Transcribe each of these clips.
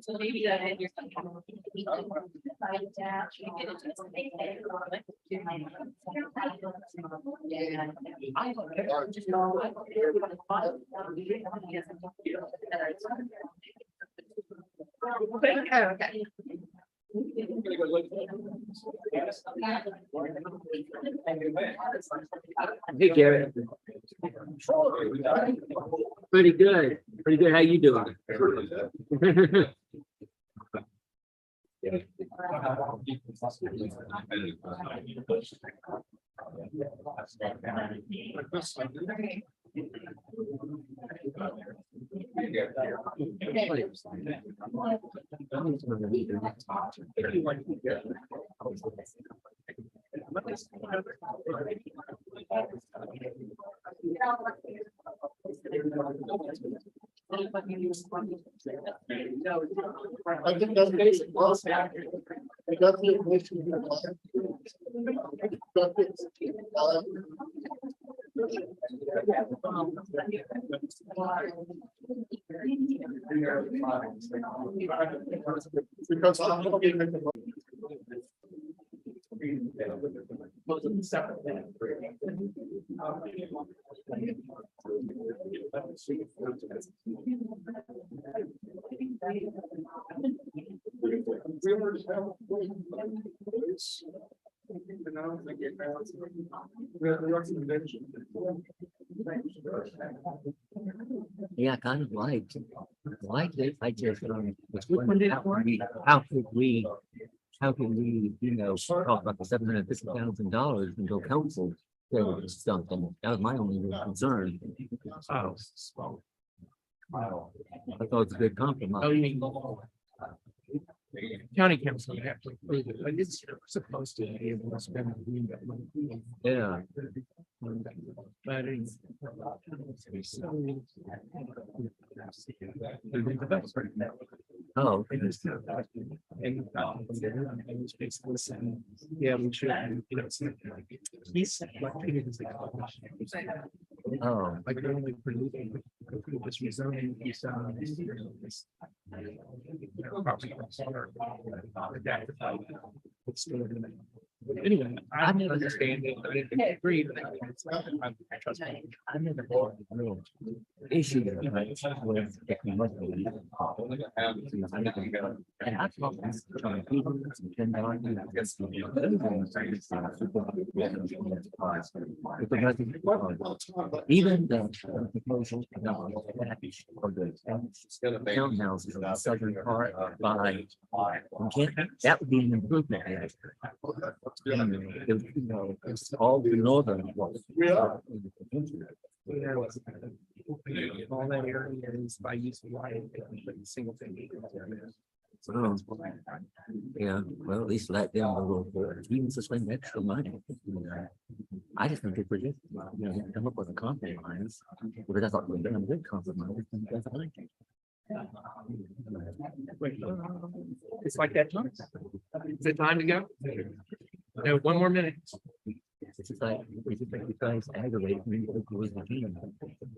So maybe that you're okay. Hey, Garrett. Pretty good. Pretty good. How you doing? I think that's basic. Well, I got the information. Because I'm not getting it. Yeah, I kind of liked it. I just was wondering how could we, talk about the $750,000 and go council stuff? And that was my only real concern. I thought it was a good compromise. Oh, you mean county council would have to approve it, but it's supposed to be able to spend that money. Yeah. But it's- Oh, And it's basically saying, yeah, we should, he's like treated as a oh, like they're only producing this rezoning. He's anyway, I never understand it. I didn't agree. But I trust me. I never had a real issue with technology. And I thought this even the proposal for the townhouses in the southern part by that would be an improvement. It's all the northern. All that area is by use of light, single thing. Oh, yeah, well, at least let them a little bit, even to spend extra money. I just think if we just, come up with a compromise, because I thought we were a good compromise. And that's fine. Wait, it's like that. Is it time to go? No, one more minute. It's just like you guys aggravate me.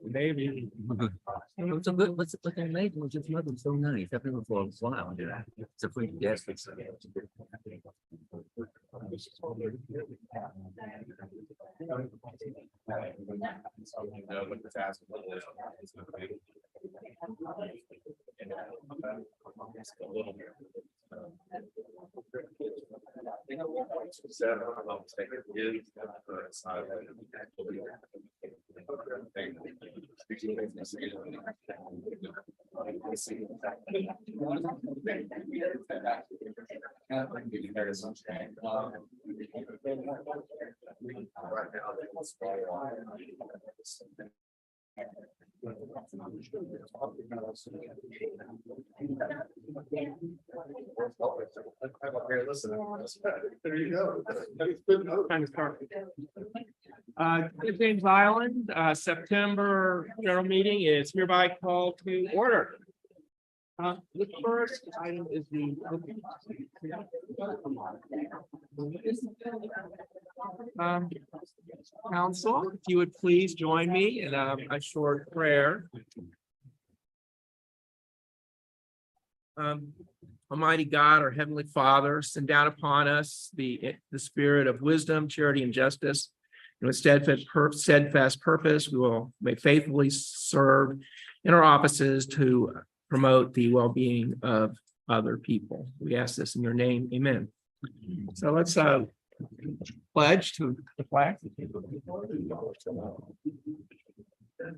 Maybe. It's a good, what's amazing, was just nothing so nice, I've been for a while, it's a free guest. There you go. Kind of start. James Island, September general meeting is hereby called to order. The first item is the. Council, if you would please join me in a short prayer. Almighty God, our Heavenly Father, send down upon us the spirit of wisdom, charity, and justice. And with steadfast purpose, we may faithfully serve in our offices to promote the well-being of other people. We ask this in your name. Amen. So let's pledge to the flag.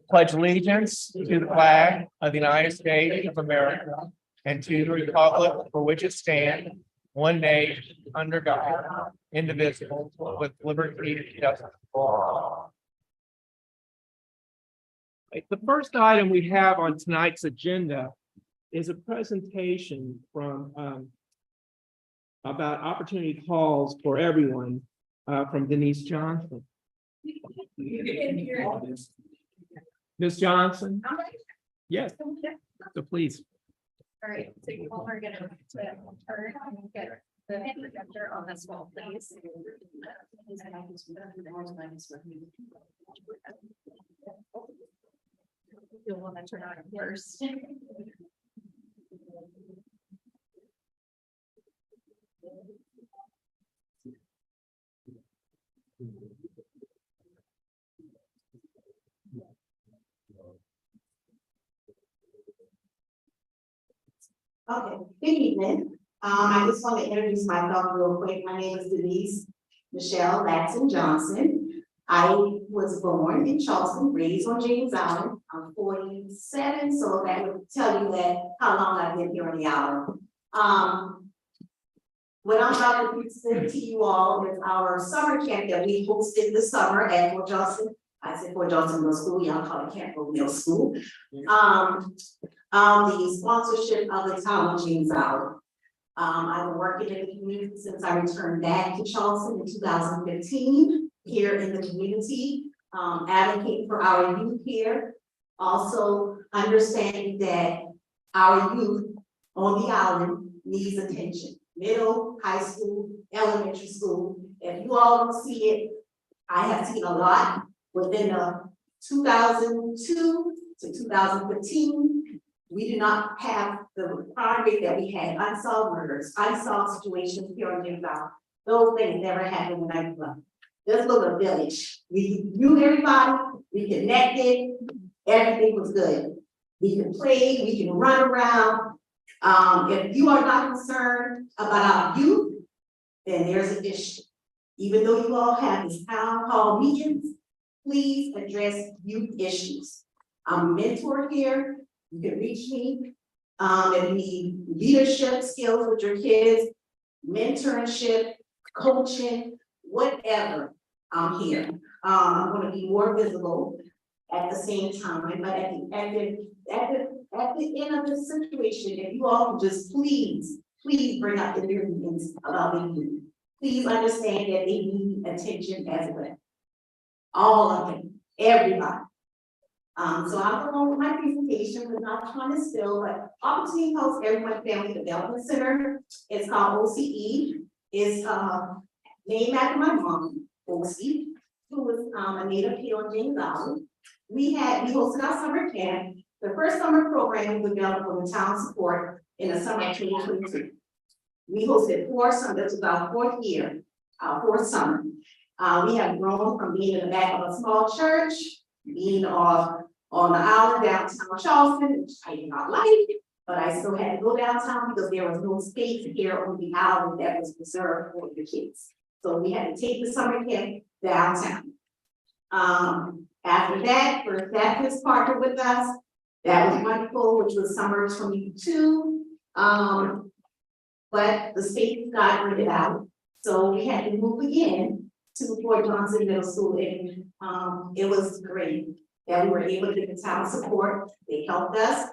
Pledge allegiance to the flag of the United States of America and to the republic for which it stands, one nation, under God, indivisible, with liberty and justice for all. The first item we have on tonight's agenda is a presentation from about opportunity calls for everyone from Denise Johnson. Ms. Johnson? Yes, so please. All right, so you all are gonna turn and get the projector on this wall, please. You'll want to turn on first. Okay, good evening. I just want to introduce myself real quick. My name is Denise Michelle Latson Johnson. I was born in Charleston, raised on James Island. I'm 47, so that would tell you that how long I've been here on the island. What I'm about to present to you all is our summer camp that we hosted this summer at Fort Johnson. I said Fort Johnson Middle School, y'all call it Campbell Middle School. The sponsorship of the town of James Island. I've been working in the community since I returned back to Charleston in 2015, here in the community, advocating for our youth here. Also understanding that our youth on the island needs attention. Middle, high school, elementary school. If you all don't see it, I have seen a lot within the 2002 to 2015. We do not have the crime rate that we had, unsolved murders, unsolved situations here on James Island. Those things never happened when I grew up. This was a village. We knew everybody, we connected, everything was good. We can play, we can run around. If you are not concerned about our youth, then there's an issue. Even though you all have these town hall meetings, please address youth issues. I'm a mentor here. You can reach me if you need leadership skills with your kids, mentorship, coaching, whatever. I'm here. I'm going to be more visible at the same time, but at the end of the situation, if you all can just please bring up the feelings about the youth. Please understand that they need attention as well. All of them, everybody. So I'm going on with my presentation, but not trying to spill, but Opportunity House Everyone Family Development Center. It's called OCE. It's named after my mom, OCE, who was a native here on James Island. We hosted our summer camp. The first summer program was developed with the town support in the summer of 2022. We hosted 4 summers, about 4th year, 4th summer. We have grown from being in the back of a small church, being on the island downtown Charleston, which I did not like, but I still had to go downtown because there was no space here on the island that was reserved for the kids. So we had to take the summer camp downtown. After that, First Baptist partnered with us. That was wonderful, which was summer 22. But the space got rented out. So we had to move again to Fort Johnson Middle School. And it was great that we were able to get the town support. They helped us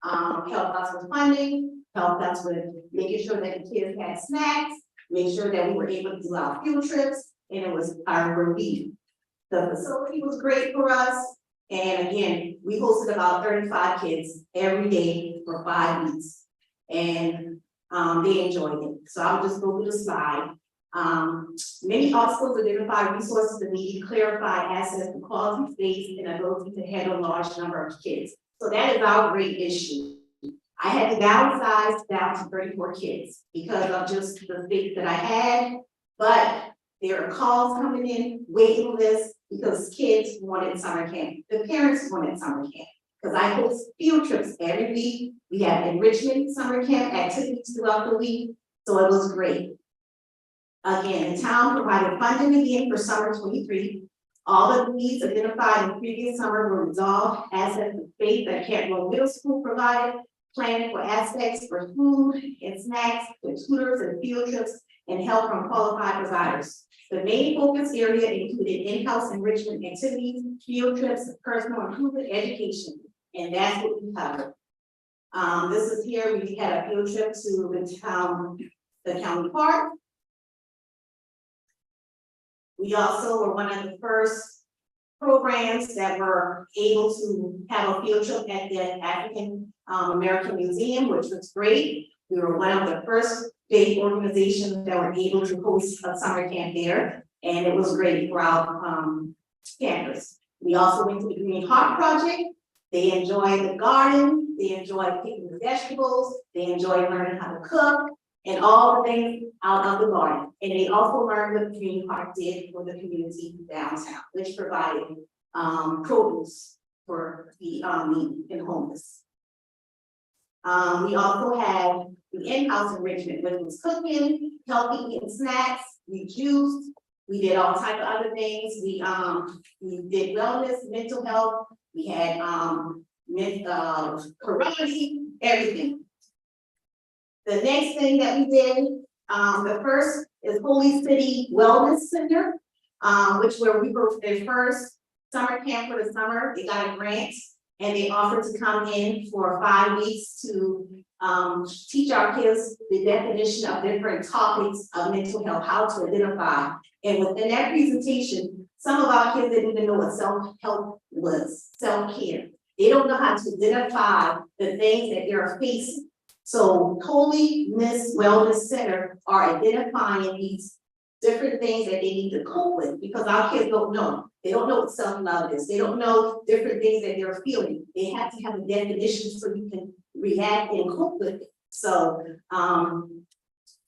with funding, helped us with making sure that the kids had snacks, make sure that we were able to do our field trips, and it was our relief. The facility was great for us. And again, we hosted about 35 kids every day for 5 weeks. And they enjoyed it. So I'll just go through the slide. Many hospitals identify resources that need to clarify access to quality space and ability to handle a large number of kids. So that is our great issue. I had to downsize down to 34 kids because of just the space that I had, but there are calls coming in, waiting lists, because kids wanted summer camp. The parents wanted summer camp. Because I host field trips every week. We have enrichment summer camp activities throughout the week, so it was great. Again, the town provided funding again for summer 23. All of the needs identified in previous summer were resolved, as of the faith that Canton Road Middle School provided, planning for aspects for food and snacks, for tutors and field trips, and help from qualified providers. The main focus area included in-house enrichment activities, field trips, personal improvement education, and that's what we covered. This is here, we had a field trip to the county park. We also were one of the first programs that were able to have a field trip at the African American Museum, which was great. We were one of the first big organizations that were able to host a summer camp there, and it was great for our campers. We also went to the Green Heart Project. They enjoyed the garden, they enjoyed picking the vegetables, they enjoyed learning how to cook, and all the things out of the garden. And they also learned what Green Heart did for the community downtown, which provided produce for the needy and homeless. We also had the in-house enrichment, which was cooking, healthy eating snacks, we juiced, we did all type of other things. We did wellness, mental health, we had karate, everything. The next thing that we did, the first is Holy City Wellness Center, which where we were their first summer camp for the summer. They got a grant and they offered to come in for 5 weeks to teach our kids the definition of different topics of mental health, how to identify. And within that presentation, some of our kids didn't even know what self-help was, self-care. They don't know how to identify the things that they're facing. So Holy Miss Wellness Center are identifying these different things that they need to cope with, because our kids don't know. They don't know what self-love is. They don't know different things that they're feeling. They have to have a definition so you can react and cope with it. So and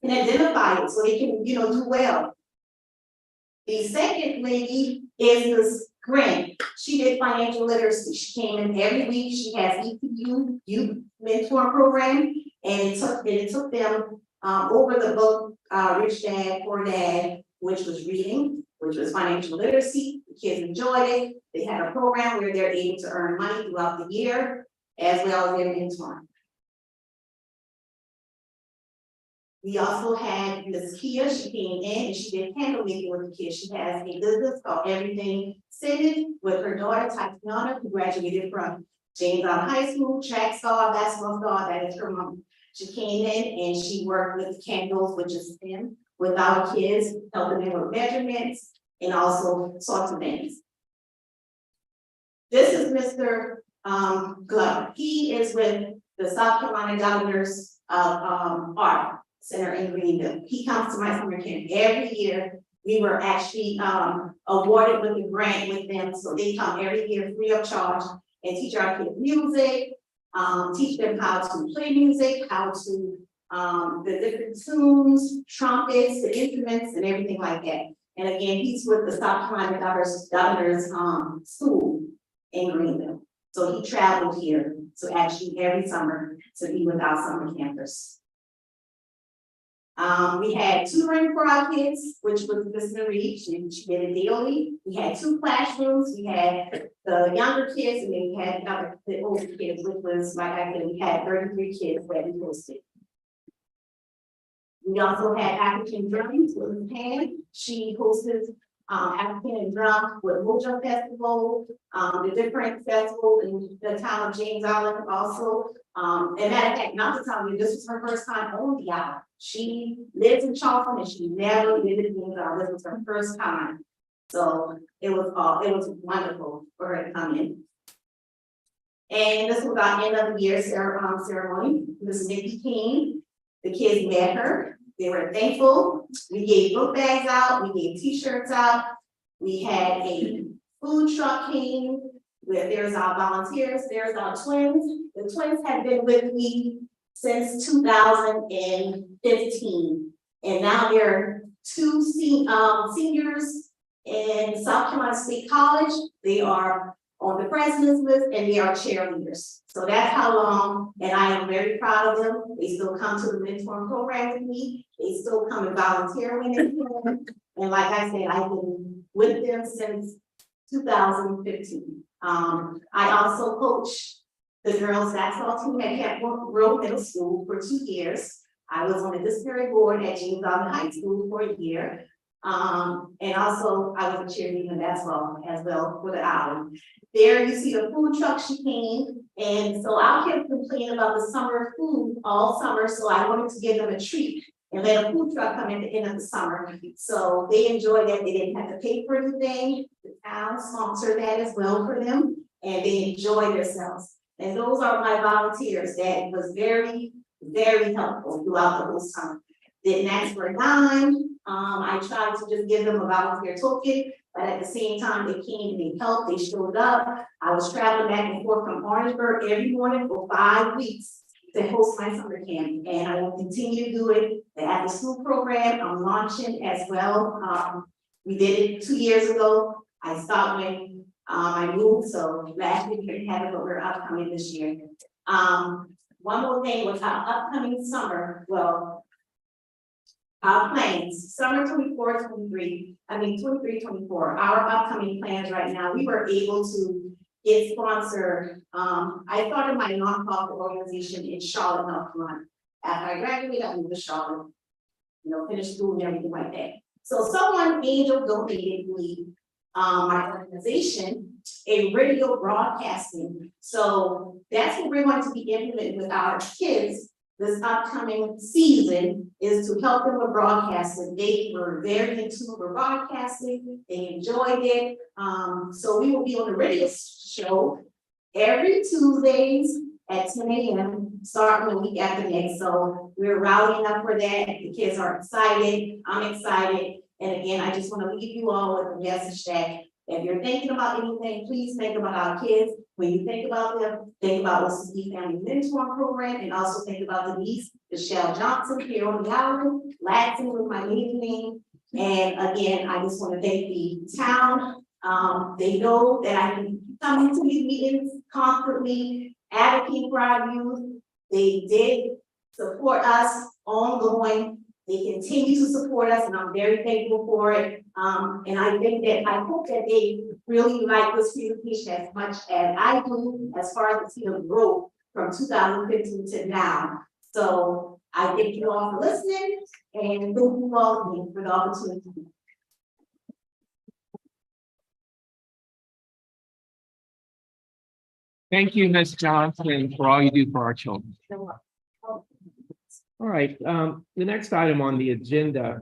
identify it so they can, do well. The second lady is this Grant. She did financial literacy. She came in every week. She has EPU, Youth Mentor Program, and it took them over the book, Rich Dad, Poor Dad, which was reading, which was financial literacy. The kids enjoyed it. They had a program where they're able to earn money throughout the year, as well as their mentor. We also had Ms. Kia. She came in and she did candle making with the kids. She has a business called Everything Scented with her daughter Tatiana, who graduated from James Allen High School, track star, basketball star. That is her mom. She came in and she worked with candles, which is STEM, with our kids, helping them with measurements and also sorts of things. This is Mr. Glover. He is with the South Carolina Governors Art Center in Greenville. He comes to my summer camp every year. We were actually awarded with a grant with them, so they come every year free of charge and teach our kids music, teach them how to play music, how to the different tunes, trumpets, the instruments, and everything like that. And again, he's with the South Carolina Governors School in Greenville. So he traveled here, so actually every summer to be with our summer campers. We had tutoring for our kids, which was Miss Marie. She did it daily. We had 2 classrooms. We had the younger kids, and then we had the older kids, which was, like I said, we had 33 kids that we hosted. We also had African Drums with Pam. She hosted African Drum with Mojo Festival, the different festivals in the town of James Island also. And matter of fact, not to tell you, this was her first time on the island. She lives in Charleston and she never lived in James Island. This was her first time. So it was wonderful for her to come in. And this was our end of the year ceremony. Ms. Nikki came, the kids met her, they were thankful. We gave book bags out, we gave t-shirts out. We had a food truck came, where there's our volunteers, there's our twins. The twins have been with me since 2015. And now they're two seniors in South Carolina State College. They are on the president's list and they are cheerleaders. So that's how long, and I am very proud of them. They still come to the mentoring program with me. They still come and volunteer when they can. And like I said, I've been with them since 2015. I also coach the girls basketball team at Camp Road Middle School for 2 years. I was on the disciplinary board at James Allen High School for a year. And also I was a cheerleader in basketball as well for the island. There you see the food truck she came. And so our kids complain about the summer food all summer. So I wanted to give them a treat and let a food truck come in at the end of the summer. So they enjoyed that. They didn't have to pay for anything. The town sponsored that as well for them. And they enjoyed themselves. And those are my volunteers that was very, very helpful throughout the whole summer. Didn't ask for a dime. I tried to just give them a volunteer token, but at the same time, they came and they helped, they showed up. I was traveling back and forth from Orangeburg every morning for 5 weeks to host my summer camp. And I will continue to do it. The after school program, I'm launching as well. We did it 2 years ago. I stopped when I moved, so last year we didn't have it, but we're upcoming this year. One more thing with our upcoming summer, well, our plans, summer 23-24, our upcoming plans right now, we were able to get sponsored. I started my nonprofit organization in Charlotte, North Carolina. After I graduated, I moved to Charlotte, finished school and everything like that. So someone, Angel, donated me my organization, a radio broadcasting. So that's what we're going to be implementing with our kids this upcoming season, is to help them with broadcasting. They were very into broadcasting, they enjoyed it. So we will be on the radio show every Tuesdays at 10 a.m. starting the week after next. So we're rallying up for that. The kids are excited, I'm excited. And again, I just want to leave you all with a message that if you're thinking about anything, please think about our kids. When you think about them, think about the Family Mentoring Program, and also think about the niece, Michelle Johnson, here on the island, Latin with my maiden name. And again, I just want to thank the town. They know that I can come into these meetings constantly, advocate for our youth. They did support us ongoing. They continue to support us, and I'm very thankful for it. And I hope that they really like this presentation as much as I do, as far as the team growth from 2015 to now. So I thank you all for listening, and thank you all again for the opportunity. Thank you, Ms. Johnson, for all you do for our children. All right, the next item on the agenda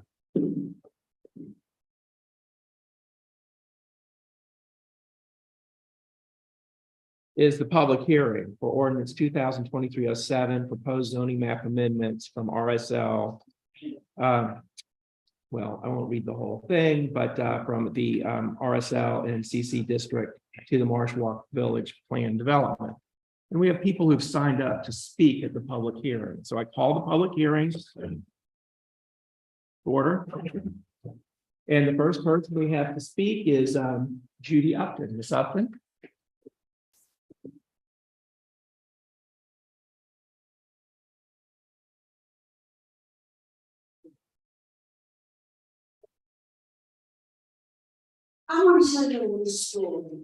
is the public hearing for ordinance 2023-07, proposed zoning map amendments from RSL. Well, I won't read the whole thing, but from the RSL and CC district to the Marsh Walk Village Plan Development. And we have people who've signed up to speak at the public hearing. So I call the public hearings to order. And the first person we have to speak is Judy Upton. Ms. Upton. I want to tell you a little story.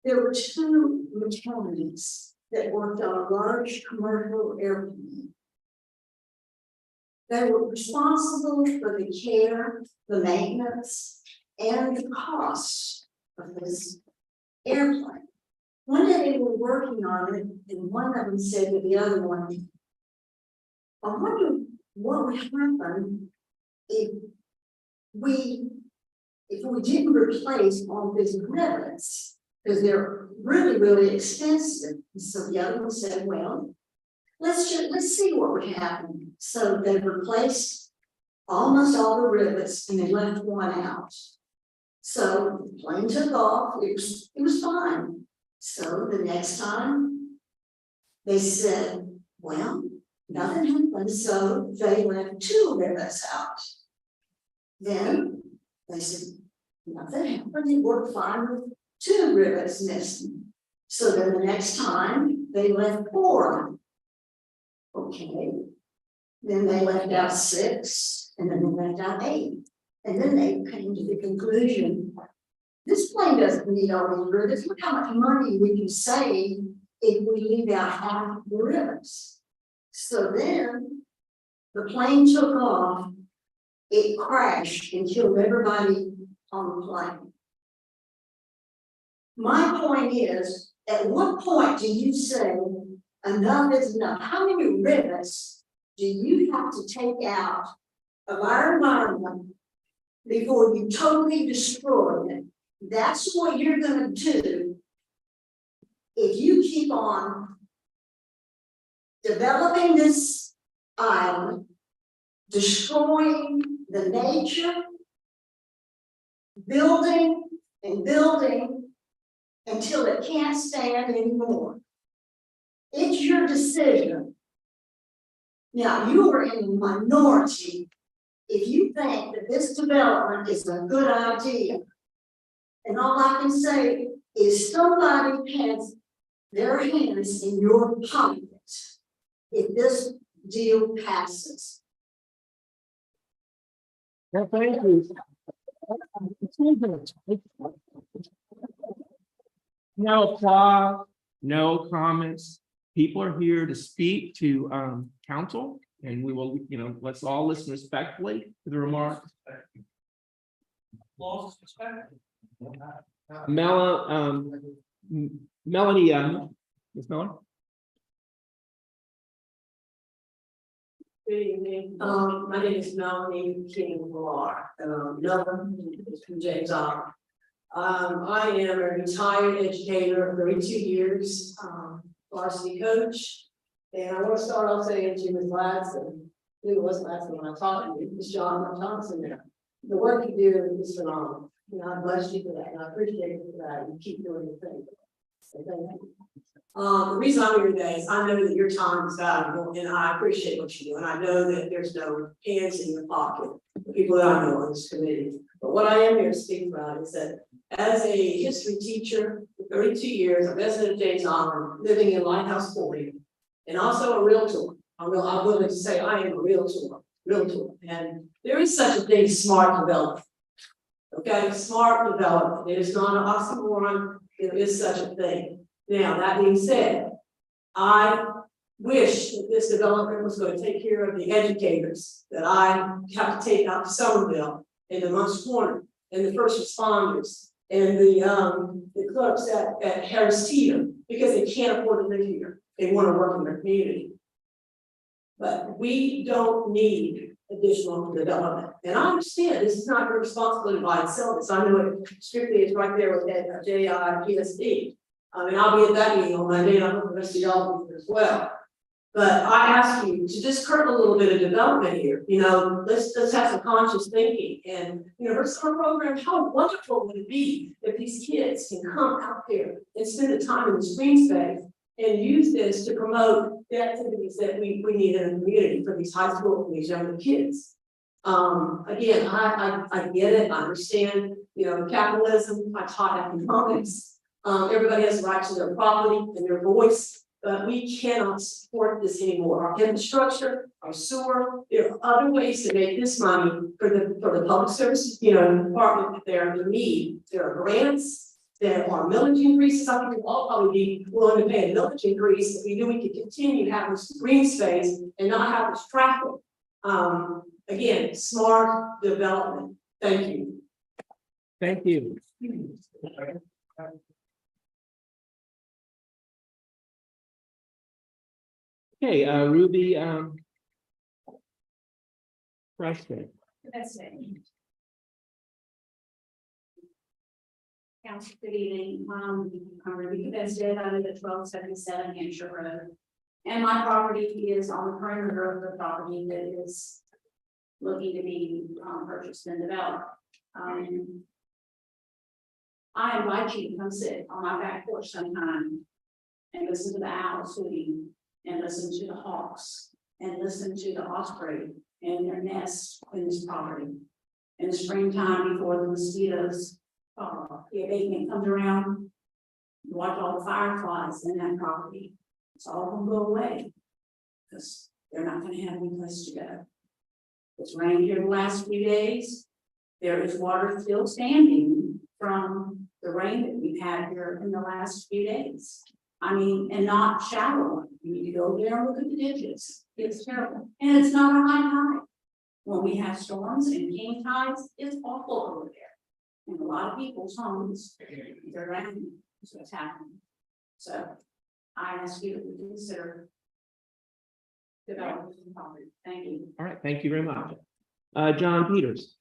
There were 2 maternities that worked on a large commercial airport. They were responsible for the care, the maintenance, and the cost of this airplane. One day they were working on it, and one of them said to the other one, I wonder what would happen if we didn't replace all these rivets because they're really, really expensive. And so the other one said, well, let's see what would happen. So they replaced almost all the rivets and they left one out. So the plane took off, it was fine. So the next time they said, well, nothing happened, so they left 2 rivets out. Then they said, nothing happened, it worked fine with 2 rivets missing. So then the next time they left 4. Okay. Then they left out 6, and then they left out 8. And then they came to the conclusion, this plane doesn't need all these rivets. Look how much money we can save if we leave out half the rivets. So then the plane took off, it crashed and killed everybody on the plane. My point is, at what point do you say enough is enough? How many rivets do you have to take out of our environment before you totally destroy it? That's what you're gonna do if you keep on developing this island, destroying the nature, building and building until it can't stand anymore. It's your decision. Now, you are in the minority if you think that this development is a good idea. And all I can say is somebody has their hands in your pocket if this deal passes. Well, thank you. No applause, no comments. People are here to speak to council, and we will, let's all listen respectfully to the remarks. Melanie, Ms. Melanie? Good evening. My name is Melanie King-Villar. Melvin is from James Island. I am a retired educator of 32 years, varsity coach. And I want to start off saying to Ms. Ladson, who was Ladson when I talked to you, Ms. John Thompson there. The work you do is phenomenal. I bless you for that, and I appreciate you for that. You keep doing your thing. So thank you. The reason I'm here today is I know that your time is valuable, and I appreciate what you do, and I know that there's no hands in your pocket, the people that I know on this committee. But what I am here to speak about is that as a history teacher for 32 years, a resident of James Island, living in Lighthouse 40, and also a realtor. I'm willing to say I am a realtor, and there is such a thing as smart development. Okay, smart development. It is not an oxymoron. There is such a thing. Now, that being said, I wish that this development was going to take care of the educators that I have to take out to Somerville and the Munch Corner and the first responders and the clerks at Harris Teeter, because they can't afford to live here. They want to work in their community. But we don't need additional development. And I understand this is not your responsibility by itself. I know it strictly is right there with JIPSD. And I'll be at that meeting on Monday, and I hope the rest of y'all will be there as well. But I ask you to just curb a little bit of development here. Let's have some conscious thinking. And for summer program, how wonderful would it be if these kids can come out there and spend the time in the screen space and use this to promote the activities that we need in the community for these high school and these younger kids. Again, I get it, I understand, capitalism, I taught economics. Everybody has the right to their property and their voice, but we cannot support this anymore. Our infrastructure, our sewer, there are other ways to make this money for the public services, department that they're in need. There are grants. There are millage increases. I think we'll all probably be willing to pay a millage increase if we knew we could continue having this green space and not have this traffic. Again, smart development. Thank you. Thank you. Okay, Ruby, Freshman. That's it. Council, good evening. I'm Rebecca Benstead. I live at 1277 Hampshire Road. And my property is on the perimeter of the property that is looking to be purchased and developed. I invite you to come sit on my back porch sometime and listen to the owls hooting, and listen to the hawks, and listen to the osprey and their nests in this property. In the springtime, before the mosquitoes, the abatement comes around, you watch all the fireflies in that property. It's all gonna go away, because they're not gonna have any place to go. It's rained here the last few days. There is water still standing from the rain that we've had here in the last few days. I mean, and not shallow. You need to go there and look at the ditches. It's terrible. And it's not a high tide. When we have storms and king tides, it's awful over there. And a lot of people's homes, they're drowning. That's what's happening. So I ask you to consider developing the property. Thank you. All right, thank you very much. John Peters.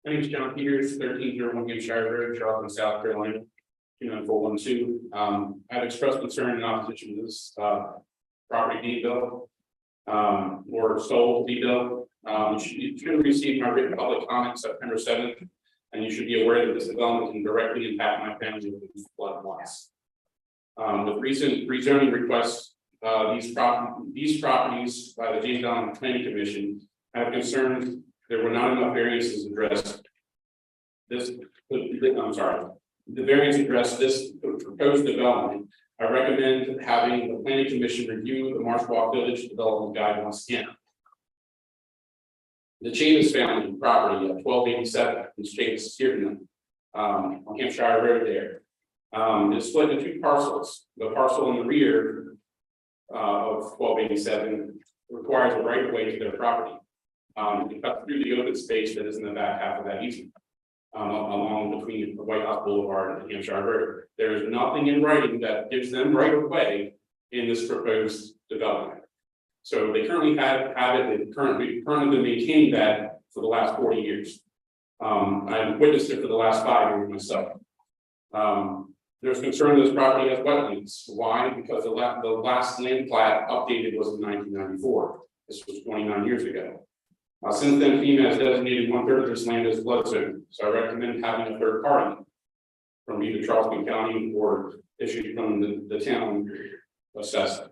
My name is John Peters, 1301 Hampshire Road, Charleston, South Carolina, 29412. I've expressed concern in opposition to this property deed bill, or sold deed bill. You should have received my written public comment September 7th, and you should be aware that this development can directly impact my family with these flood loss. With recent rezoning requests, these properties by the James Allen Planning Commission have concerns. There were not enough variances addressed. I'm sorry. The variance addressed this proposed development. I recommend having the Planning Commission review the Marsh Walk Village Development Guide once again. The Chavis family property at 1287, this Chavis here on Hampshire Road there, is split into two parcels. The parcel in the rear of 1287 requires a right of way to their property. To cut through the open space that is in the back half of that easement, along between the White House Boulevard and Hampshire Road. There is nothing in writing that gives them right of way in this proposed development. So they currently have it, they've currently been maintaining that for the last 40 years. I've witnessed it for the last 5 years myself. There's concern this property has wetlands. Why? Because the last land plat updated was in 1994. This was 29 years ago. Since then, FEMA has designated 1/3 of this land as flood zone, so I recommend having a third party from either Charleston County or issued from the town assess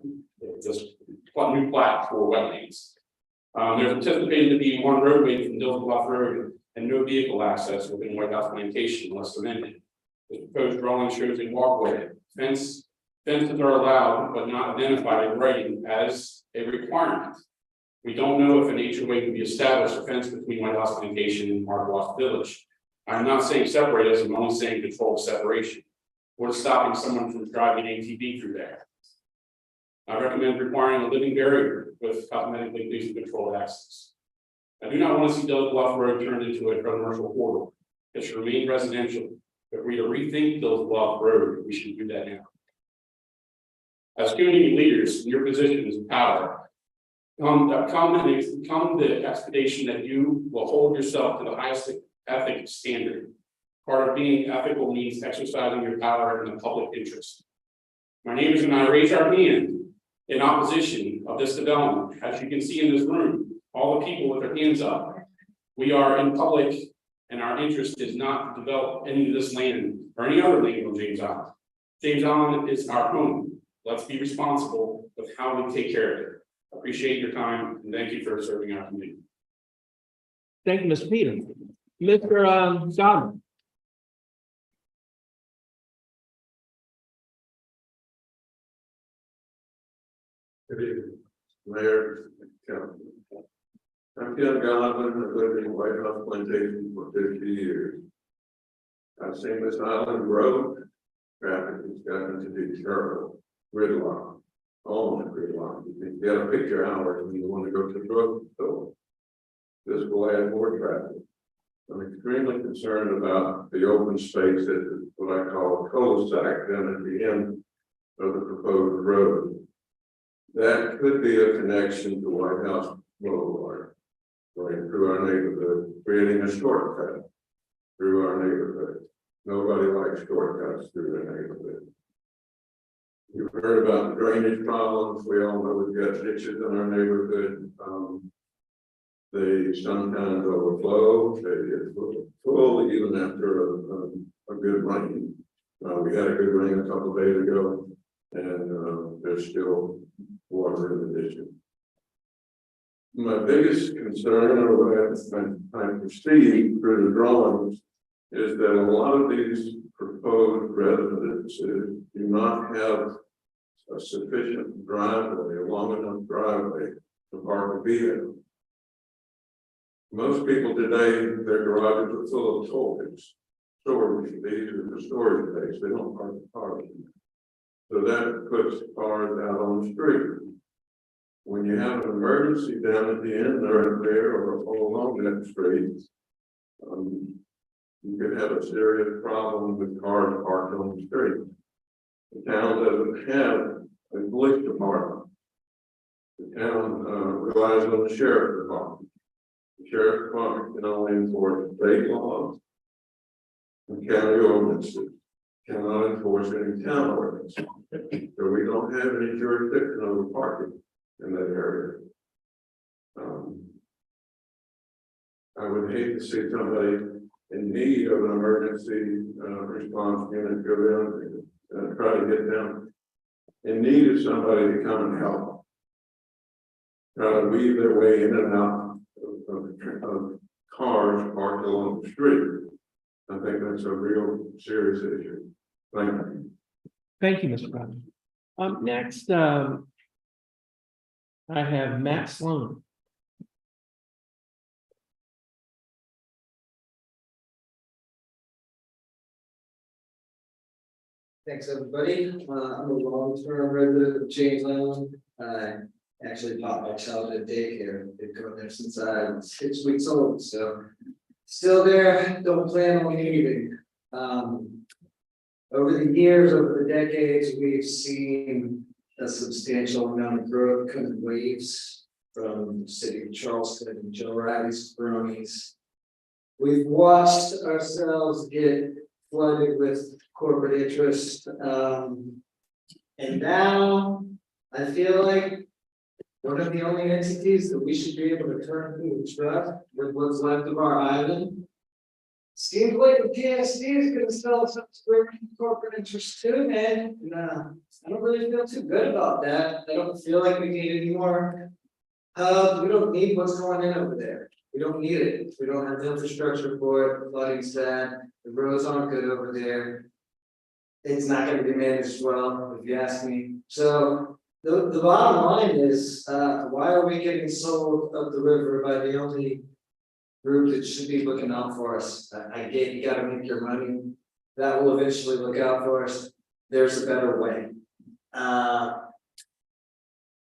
this new plat for wetlands. There's anticipated to be one roadway from Dill's Bluff Road and no vehicle access within White House Plantation unless amended. The proposed drawing shows a walkway. Fences are allowed but not identified in writing as a requirement. We don't know if an HOA can be established a fence between White House Plantation and Mark Village. I'm not saying separate us, I'm only saying control separation. We're stopping someone from driving ATV through there. I recommend requiring a living barrier with cosmetically pleasing controlled access. I do not want to see Dill's Bluff Road turned into a commercial corridor. It should remain residential. If we rethink Dill's Bluff Road, we should do that now. As community leaders in your positions of power, come the expectation that you will hold yourself to the highest ethics standard. Part of being ethical means exercising your power in the public interest. My neighbors and I raise our hand in opposition of this development. As you can see in this room, all the people with their hands up. We are in public and our interest is not to develop any of this land or any other land on James Island. James Island is our home. Let's be responsible with how we take care of it. Appreciate your time and thank you for serving our community. Thank you, Mr. Peters. Mr. Godwin. Good evening, Mayor. I'm Ken Godwin. I've lived in White House Plantation for 50 years. I've seen this island grow. Traffic has gotten to be terrible. Gridlock, almost gridlock. You can get a picture hours when you want to go to the grocery store. This will add more traffic. I'm extremely concerned about the open space that is what I call a cul-de-sac down at the end of the proposed road. That could be a connection to White House Boulevard. going through our neighborhood, creating a shortcut through our neighborhood. Nobody likes shortcuts through their neighborhood. You've heard about the drainage problems. We all know we've got ditches in our neighborhood. They sometimes overflow, they get full even after a good rain. We had a good rain a couple of days ago, and there's still water in the ditches. My biggest concern, or what I perceive through the drawings, is that a lot of these proposed residences do not have a sufficient driveway, a long enough driveway to park a vehicle. Most people today, their garages are full of toys, storage. These are the storage space. They don't park the cars. So that puts cars out on the street. When you have an emergency down at the end or there or along that street, you could have a serious problem with cars parked on the street. The town doesn't have a police department. The town relies on the sheriff's department. The sheriff's department can only enforce state laws and county ordinances, cannot enforce any town ordinance. So we don't have any jurisdiction over parking in that area. I would hate to see somebody in need of an emergency response unit go down and try to get them in need of somebody to come and help. Try to weave their way in and out of cars parked along the street. I think that's a real serious issue. Thank you. Thank you, Mr. Brown. Next, I have Matt Sloan. Thanks, everybody. I'm a long-term resident of James Island. I actually popped my child at daycare. Been going there since I was 6 weeks old, so still there. Don't plan on leaving. Over the years, over the decades, we've seen a substantial amount of growth come in waves from the city of Charleston and Joe Riley's cronies. We've watched ourselves get flooded with corporate interest. And now I feel like one of the only entities that we should be able to turn to trust with what's left of our island. Seems like the PSD is going to sell some corporate interest too, man. Nah, I don't really feel too good about that. I don't feel like we need any more. We don't need what's going in over there. We don't need it. We don't have the infrastructure for it. The flooding's bad. The roads aren't good over there. It's not going to be managed well, if you ask me. So the bottom line is, why are we getting sold up the river by the only group that should be looking out for us? I get you got to make your money. That will eventually look out for us. There's a better way.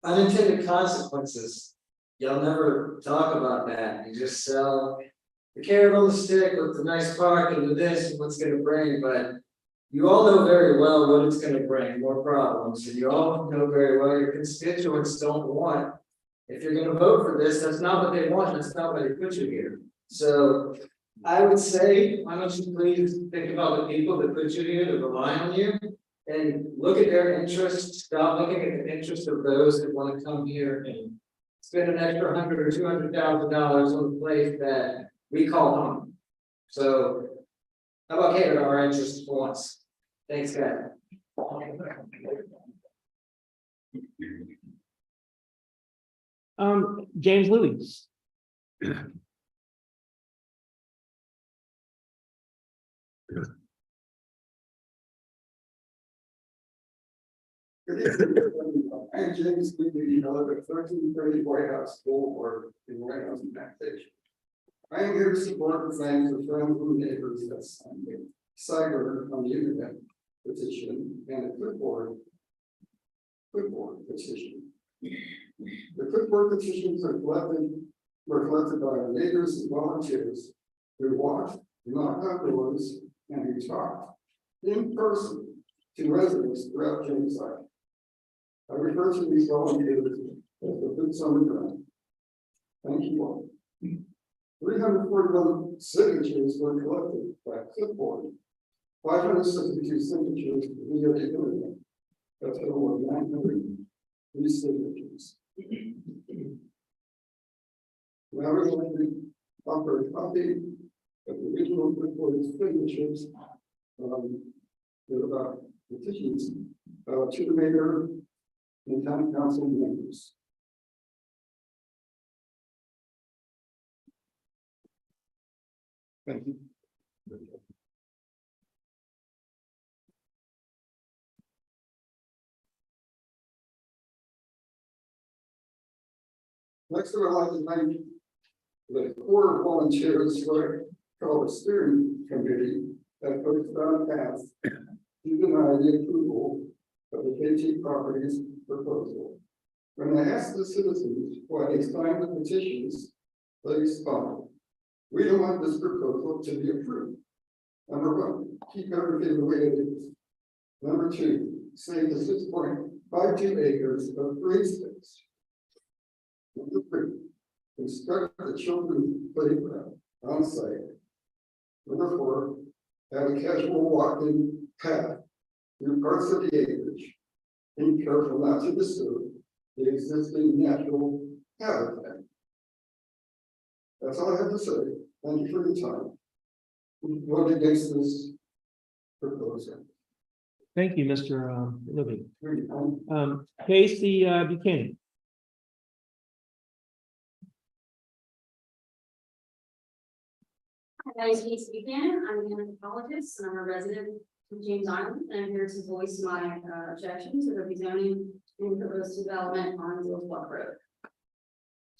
Unintended consequences. Y'all never talk about that. You just sell the carrot on the stick with the nice park and the this and what's going to bring, but you all know very well what it's going to bring, more problems, and you all know very well your constituents don't want. If you're going to vote for this, that's not what they want. That's not why they put you here. So I would say, why don't you please think about the people that put you here, that rely on you, and look at their interests. Stop looking at the interest of those that want to come here and spend an extra $100,000 or $200,000 on a place that we call home. So how about cater to our interests for once? Thanks, guys. James Louis. I'm James Lee, I live at 1330 White House Boulevard in White House and Taxation. I am here to support the claims of friends and neighbors that signed a cyber on the internet petition and a clipboard petition. The clipboard petitions were collected by our neighbors and volunteers who walked, knocked on doors, and who talked in person to residents throughout James Island. I refer to these volunteers as the boots on the ground. Thank you all. 341 signatures were collected by clipboard. 562 signatures via the internet. That's over 903 signatures. Now we're going to offer a copy of the original recorded signatures with about petitions to the mayor and town council members. Thank you. Next, I'd like to thank the core volunteers for the steering committee that put us on a path to deny the approval of the KT Properties proposal. When I asked the citizens why they signed the petitions, they responded, "We don't want this proposal to be approved. Number one, keep everything the way it is. Number two, save the 6.52 acres of green space. Number three, construct the children's playground on site. Number four, have a casual walking path through parts of the acreage. Be careful not to disturb the existing natural habitat." That's all I have to say. Thank you for your time. Vote against this proposal. Thank you, Mr. Libby. Thank Casey Buchanan. Hi, my name is Casey Buchanan. I'm an anthropologist and I'm a resident of James Island. And I'm here to voice my objection to the rezoning and proposed development on Deals Bluff Road.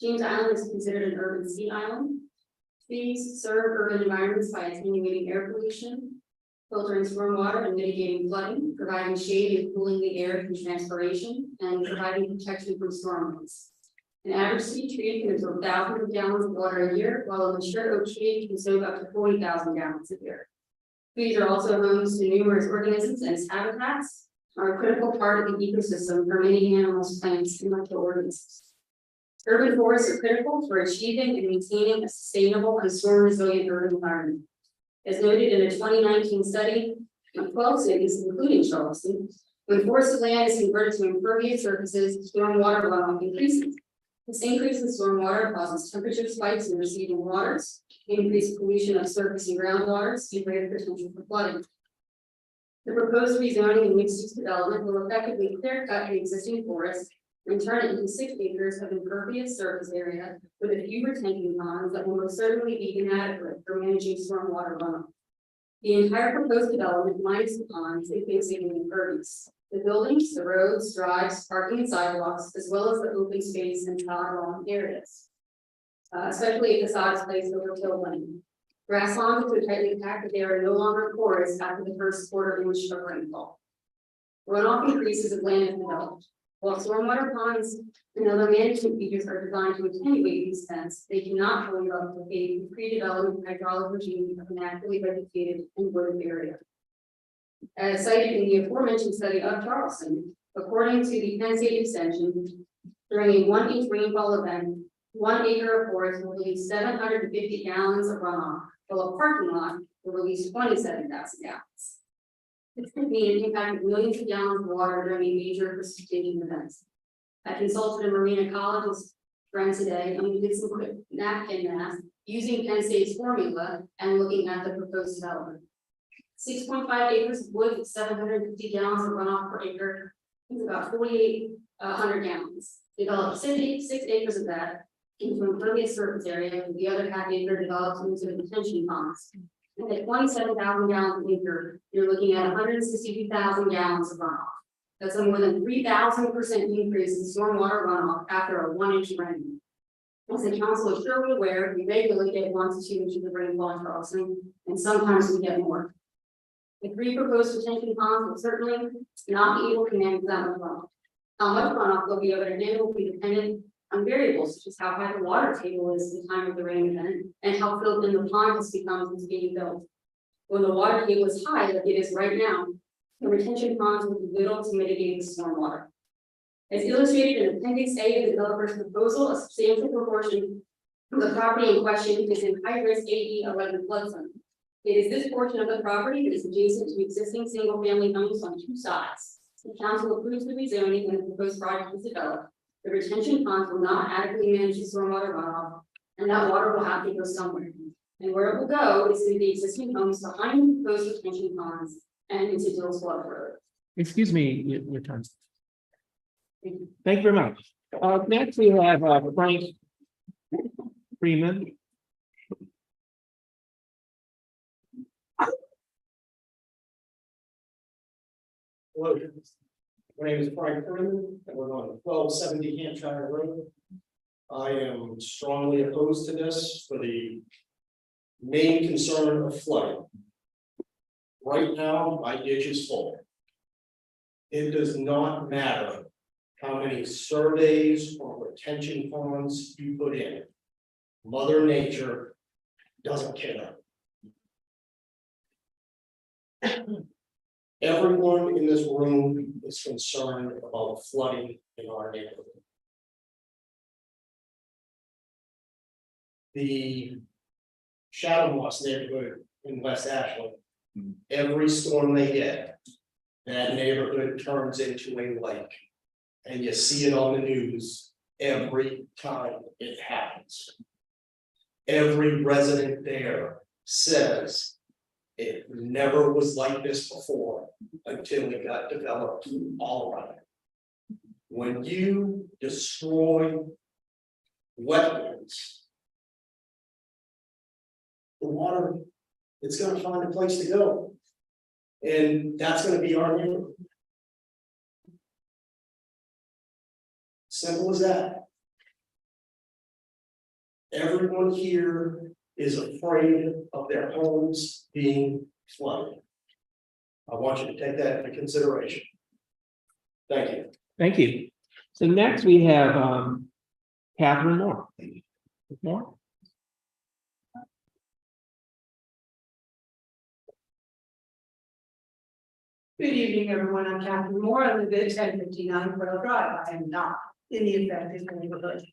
James Island is considered an urban sea island. Trees serve urban environments by attenuating air pollution, filtering stormwater and mitigating flooding, providing shade and cooling the air through transpiration, and providing protection from storm winds. An average city tree can absorb thousands of gallons of water a year, while a mature oak tree can soak up to 40,000 gallons a year. Trees are also homes to numerous organisms and habitats, are a critical part of the ecosystem for many animals, plants, and microorganisms. Urban forests are critical for achieving and maintaining a sustainable and storm resilient urban environment. As noted in a 2019 study of 12 cities, including Charleston, when forested land is converted to impervious surfaces, stormwater runoff increases. This increase in stormwater causes temperature spikes in receiving waters, increased pollution of surface and groundwaters, and greater potential for flooding. The proposed rezoning and mixed-use development will effectively clear cut the existing forest and turn it into 6 acres of impervious surface area with a few retention ponds that will most certainly be inadequate for managing stormwater runoff. The entire proposed development minus the ponds is basically impervious. The buildings, the roads, drives, parking and sidewalks, as well as the open space and sod lawn areas. Especially if the sod is placed over till lane. Grass lawns are so tightly packed that they are no longer porous after the first quarter inch of rainfall. Runoff increases as land is developed. While stormwater ponds and other management features are designed to attenuate these events, they cannot fully replicate the pre-development hydraulic regime of a naturally vegetated and wooded area. As cited in the aforementioned study of Charleston, according to the Penn State Extension, during a 1-inch rainfall event, 1 acre of forest will release 750 gallons of runoff, while a parking lot will release 27,000 gallons. This could mean an impact of millions of gallons of water during a major precipitation event. I consulted a marine ecologist friend today, and we did some quick napkin math using Penn State's formula and looking at the proposed development. 6.5 acres of wood with 750 gallons of runoff per acre is about 4,800 gallons. Develop 6 acres of that into impervious surface area, with the other half acre developed into the detention ponds. And at 27,000 gallons an acre, you're looking at 162,000 gallons of runoff. That's a more than 3,000% increase in stormwater runoff after a 1-inch rain. As the council is surely aware, we regularly get 1 to 2 inches of rainfall in Charleston, and sometimes we get more. The 3 proposed retention ponds will certainly not be able to manage that much runoff. How much runoff they'll be able to handle will be dependent on variables such as how high the water table is at the time of the rain event and how filled in the pond has become as it's being built. When the water table is high, like it is right now, the retention ponds will do little to mitigate the stormwater. As illustrated in Appendix A of the developer's proposal, a substantial proportion The property in question is in high-risk AD 11 flood zone. It is this portion of the property that is adjacent to existing single-family homes on two sides. The council approves the rezoning and the proposed project is developed. The retention ponds will not adequately manage the stormwater runoff, and that water will have to go somewhere. And where it will go is to the existing homes behind the proposed retention ponds and into Dill's Bluff Road. Excuse me, your time. Thank you very much. Next we have Frank Freeman. Hello, my name is Frank Freeman, and we're on 1270 Hampshire Road. I am strongly opposed to this for the main concern of flooding. Right now, my ditch is full. It does not matter how many surveys or retention ponds you put in. Mother Nature doesn't care. Everyone in this room is concerned about flooding in our neighborhood. The Shadow Moss neighborhood in West Ashland, every storm they get, that neighborhood turns into a lake. And you see it on the news every time it happens. Every resident there says it never was like this before until it got developed all around. When you destroy wetlands, the water, it's gonna find a place to go. And that's gonna be our neighborhood. Simple as that. Everyone here is afraid of their homes being flooded. I want you to take that into consideration. Thank you. Thank you. So next we have Catherine Moore. Moore? Good evening, everyone. I'm Catherine Moore. I live at 1059 Pearl Drive. I am not in the affected neighborhood.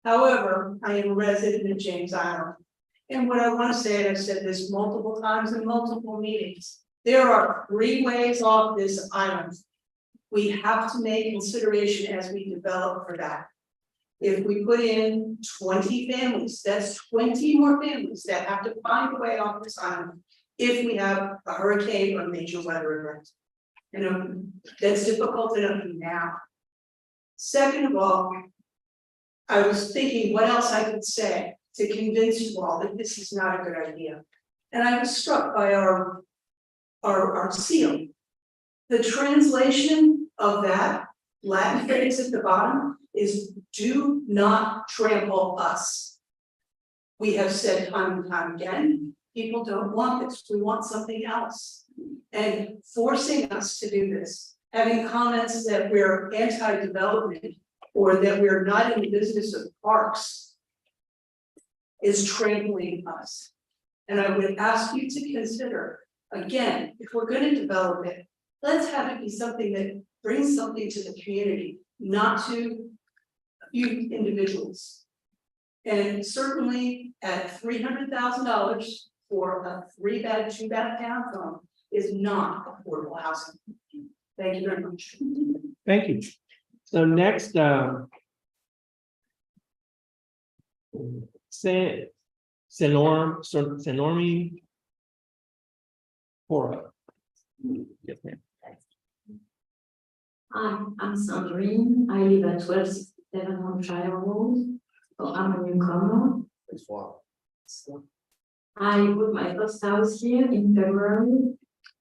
However, I am a resident of James Island. And what I want to say, and I've said this multiple times in multiple meetings, there are 3 ways off this island. We have to make consideration as we develop for that. If we put in 20 families, that's 20 more families that have to find a way off this island if we have a hurricane or major weather event. You know, that's difficult enough now. Second of all, I was thinking what else I could say to convince you all that this is not a good idea. And I was struck by our seal. The translation of that Latin phrase at the bottom is "do not trample us." We have said time and time again, people don't want this, we want something else. And forcing us to do this, having comments that we're anti-development or that we're not in the business of parks is trampling us. And I would ask you to consider, again, if we're going to develop it, let's have it be something that brings something to the community, not to a few individuals. And certainly at $300,000 for a 3-bed, 2-bath townhome is not affordable housing. Thank you very much. Thank you. So next, Senormi Cora. Yes, ma'am. Hi, I'm Sandrine. I live at 1267 Hampshire Road. So I'm a newcomer. So I bought my first house here in February.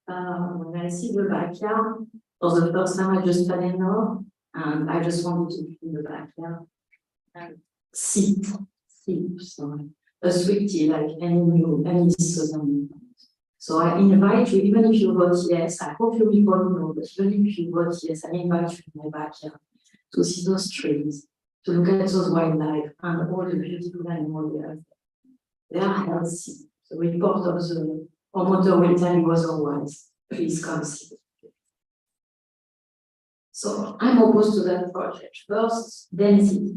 When I see the backyard, for the first time I just fell in love, and I just wanted to be in the backyard and sit, so a sweet tea like any southern. So I invite you, even if you vote yes, I hope you will vote no, but even if you vote yes, I invite you in my backyard to see those trees, to look at those wildlife and all the beautiful animals there. They are healthy. The report of the promoter will tell you otherwise. Please come see. So I'm opposed to that project. First, density.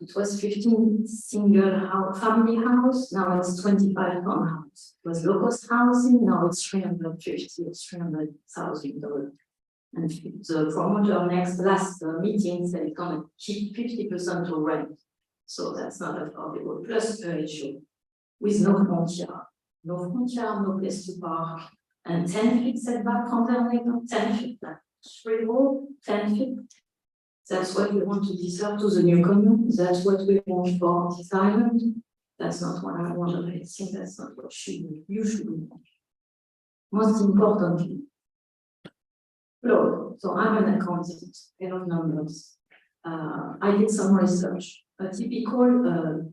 it was 15 single house, family house, now it's 25 townhouse. It was low-cost housing, now it's 350 or $300,000. And the promoter last meeting said it's gonna keep 50% to rent. So that's not affordable, plus per issue, with no frontier, no place to park, and 10 feet setback from their neighbor, 10 feet, like 3 wall, 10 feet. That's what we want to deserve to the newcomer, that's what we want for this island. That's not what I want, I think that's not what you should want. Most importantly, flow. So I'm an accountant, I have numbers. I did some research. A typical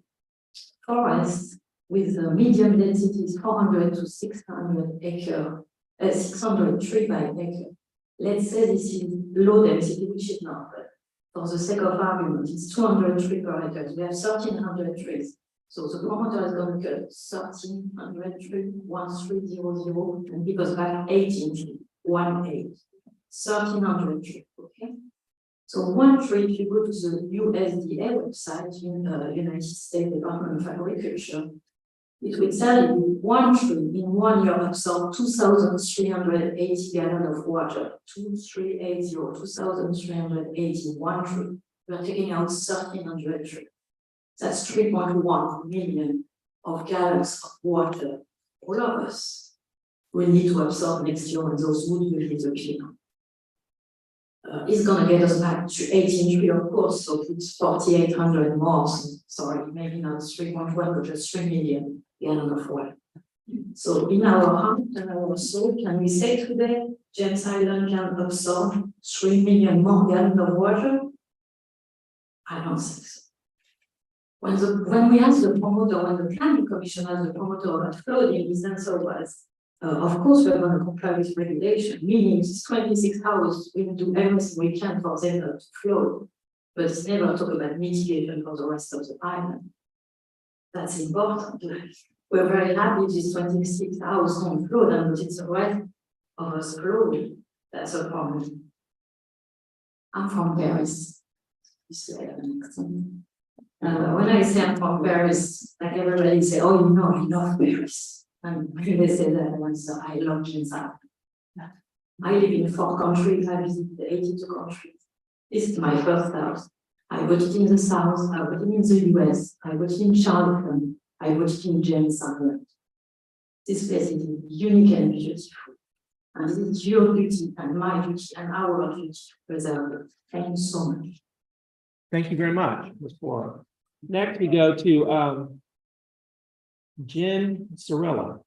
forest with a medium density is 400 to 600 acre, 600 tree by acre. Let's say this is low density, which is not, but for the sake of argument, it's 200 trees per acre. We have 1,300 trees. So the promoter is going to cut 1,300 trees, 1300, and he goes back 18 trees, 18. 1,300 trees, okay? So one tree, if you go to the USDA website, United States Department of Agriculture, it will tell you one tree in 1 year absorbs 2,380 gallons of water. 2,380, one tree. We are taking out 1,300 trees. That's 3.1 million of gallons of water. All of us will need to absorb next year when those wood will disappear. It's gonna get us back to 18 trees, of course, so it's 4,800 more. So, sorry, maybe not 3.1, but just 3 million gallons of water. So in our heart and our soul, can we say today, James Island can absorb 3 million more gallons of water? I don't think so. When we asked the promoter, when the planning commission asked the promoter about flooding, his answer was, of course, we're going to comply with regulation, meaning it's 26 hours, we do everything we can for them not to flood, but it's never talk about mitigation for the rest of the island. That's important. We're very happy these 26 hours don't flood, and it's the right of us flowing. That's a problem. I'm from Paris. When I say I'm from Paris, like everybody say, oh, you know, I love Paris. And they say that once, I love James Island. I live in 4 countries, I visited 82 countries. This is my first house. I voted in the South, I voted in the US, I voted in Charlottetown, I voted in James Island. This place is unique and beautiful. And it is your duty and my duty and our duty to preserve it. Thank you so much. Thank you very much, Ms. Flora. Next, we go to Jen Sorella.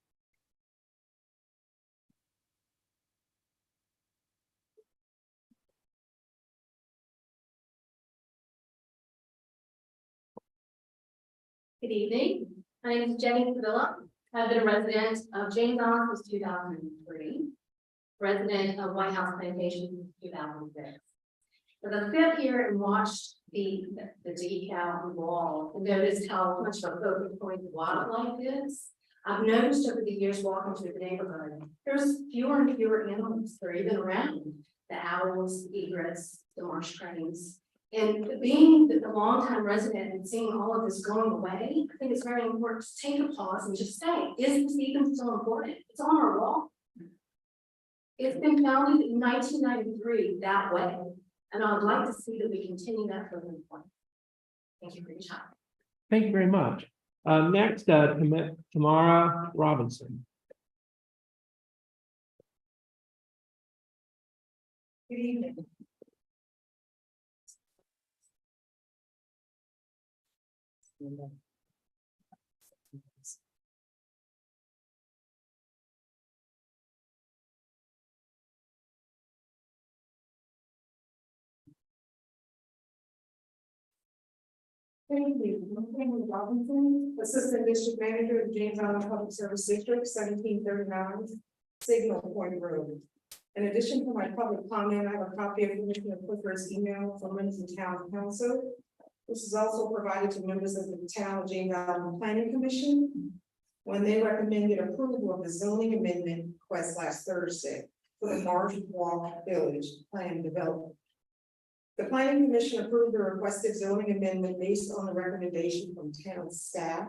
Good evening. My name is Jenny Sevilla. I've been a resident of James Island since 2003, resident of White House Plantation since 2006. As I sit here and watched the decal on the wall and noticed how much of a focal point the wildlife is, I've noticed over the years walking through the neighborhood, there's fewer and fewer animals that are even around. The owls, the egrets, the marsh cranes. And being the longtime resident and seeing all of this going away, I think it's very important to take a pause and just say, is this even still important? It's on our wall. It's been founded in 1993 that way. And I would like to see that we continue that for the point. Thank you for your time. Thank you very much. Next, Tamara Robinson. Good evening. Thank you. My name is Robinson, Assistant District Manager of James Island Public Service District, 1739 Signal Point Road. In addition to my public comment, I have a copy of Commissioner Clifford's email from Livingston Town Council. This is also provided to members of the Town of James Island Planning Commission when they recommended approval of the zoning amendment request last Thursday for the Marsh Walk Village Plan Development. The planning commission approved the requested zoning amendment based on the recommendation from town staff.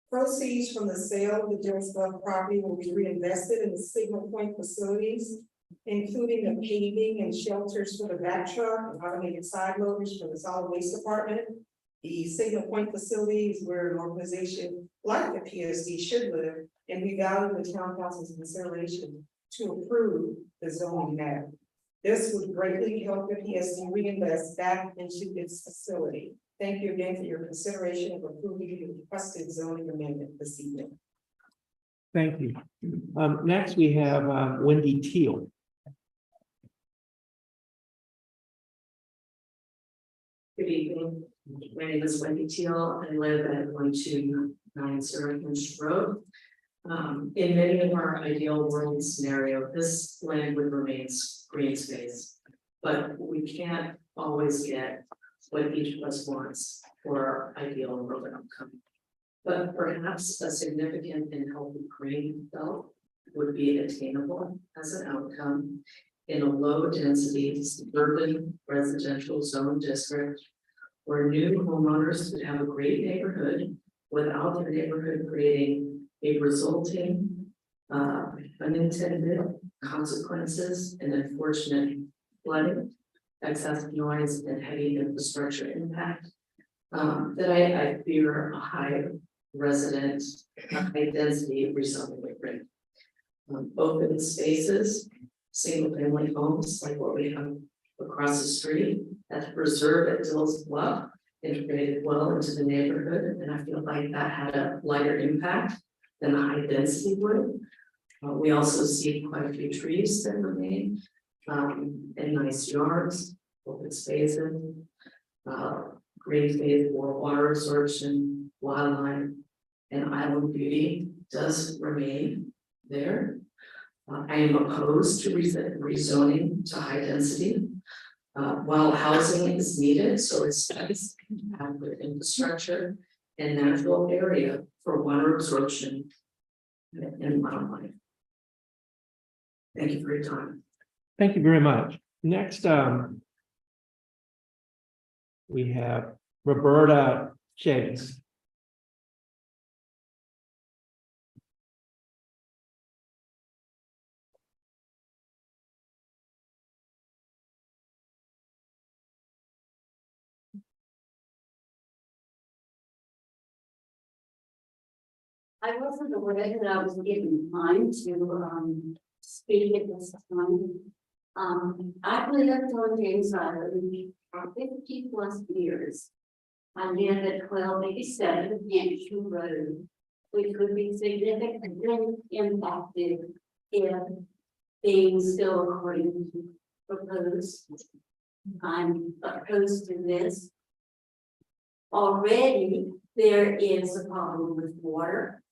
Proceeds from the sale of the Jones Club property will be reinvested in the Signal Point facilities, including the paving and shelters for the back truck and automated side loaders for the solid waste department. The Signal Point facility is where an organization like the PSD should live, and we value the town council's consideration to approve the zoning map. This would greatly help the PSD reinvest back into its facility. Thank you again for your consideration of approving the requested zoning amendment this evening. Thank you. Next, we have Wendy Teal. Good evening. My name is Wendy Teal. I live at 1290 Finch Road. In many of our ideal world scenario, this land would remain green space, but we can't always get what each of us wants for our ideal world outcome. But perhaps a significant and healthy green belt would be attainable as an outcome in a low density suburban residential zone district where new homeowners could have a great neighborhood without their neighborhood creating a resulting unintended consequences and unfortunate flooding, excessive noise, and heavy infrastructure impact that I fear a high resident, high density rezoning would bring. Open spaces, single family homes like what we have across the street that's preserved at Dill's Bluff, integrated well into the neighborhood, and I feel like that had a lighter impact than a high density would. We also see quite a few trees that remain, and nice yards, open spaces, green space for water absorption, wildlife, and island beauty does remain there. I am opposed to rezoning to high density. While housing is needed, so is adequate infrastructure and natural area for water absorption and wildlife. Thank you for your time. Thank you very much. Next, we have Roberta Chase. I wasn't aware that I was given time to speak at this time. I've lived on James Island for 50 plus years. I live at 1287 Hampshire Road, which would be significantly impacted if things go according to proposed. I'm opposed to this. Already, there is a problem with water.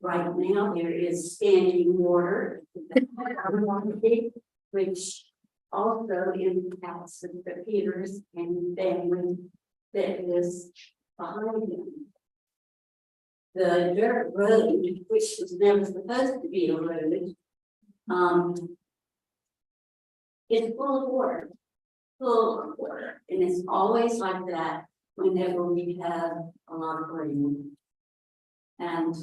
Right now, there is standing water, which also impacts the Peters and family that is behind them. The dirt road, which was never supposed to be a road, is full of water, and it's always like that whenever we have a lot of rain. And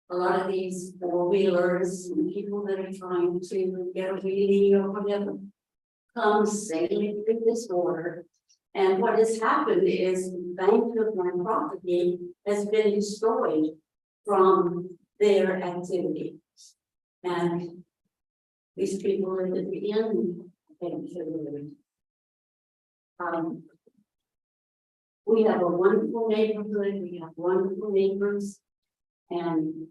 a lot of these four-wheelers and people that are trying to get a wheelie or whatever come sailing through this water. And what has happened is the bank of my property has been destroyed from their activity. And these people are at the end. We have a wonderful neighborhood, we have wonderful neighbors, and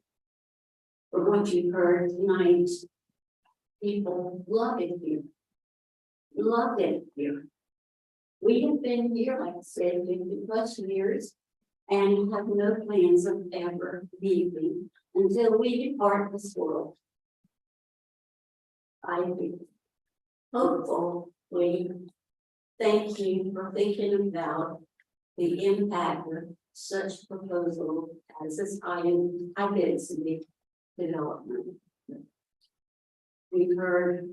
for what you heard tonight, people love it here. Love it here. We have been here, like I said, 50 plus years, and have no plans of ever leaving until we depart this world. I hopefully thank you for thinking about the impact of such proposal as this identity development. We've heard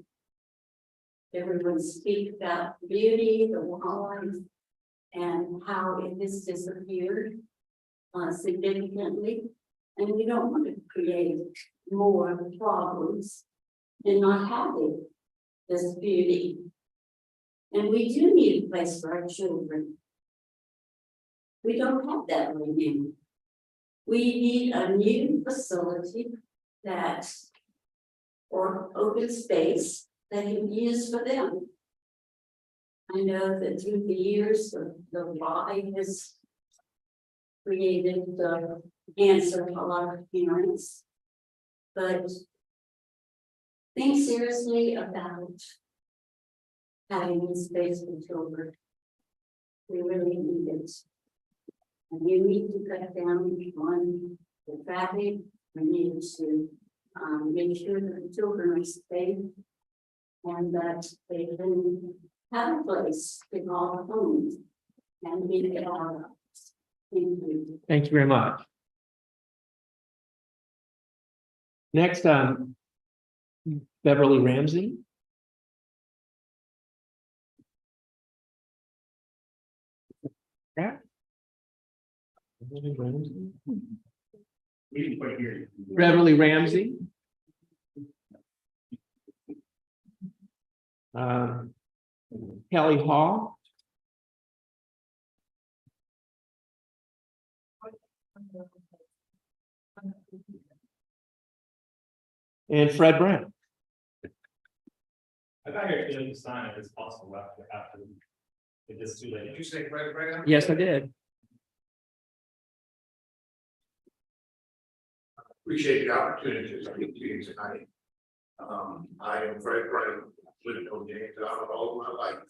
everyone speak about the beauty, the wildlife, and how it has disappeared significantly. And we don't want to create more problems and not having this beauty. And we do need a place for our children. We don't have that right now. We need a new facility that, or open space that can be used for them. I know that through the years, the Y has created the answer to a lot of parents. But think seriously about having this space for children. We really need it. And you need to cut down on the traffic. We need to make sure that the children are safe and that they can have a place to call home and be there all of us. Thank you. Thank you very much. Next, Beverly Ramsey. Yeah. Beverly Ramsey. We didn't quite hear you. Beverly Ramsey. Kelly Hall. And Fred Brown. I thought you were doing the sign if it's possible after it is too late. Did you say right now? Yes, I did. Appreciate the opportunity to speak to you tonight. I am Fred Brown, lived on James Island all my life.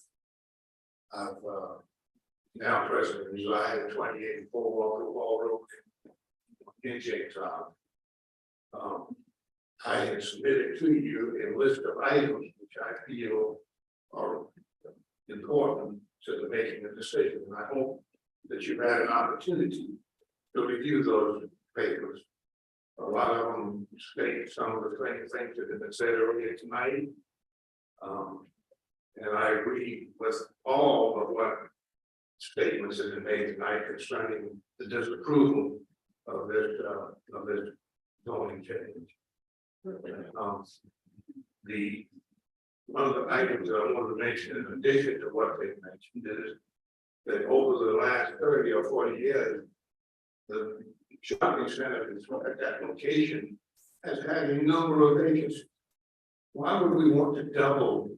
I've now presently reside at 28 Fort Walker Wall Road in James Island. I have submitted to you a list of items which I feel are important to the making of the decision. And I hope that you've had an opportunity to review those papers. A lot of them state some of the things that have been said earlier tonight. And I agree with all of what statements have been made tonight concerning the disapproval of this zoning change. One of the items that I want to mention in addition to what they mentioned is that over the last 30 or 40 years, the shopping center at that location has had a number of vacancies. Why would we want to double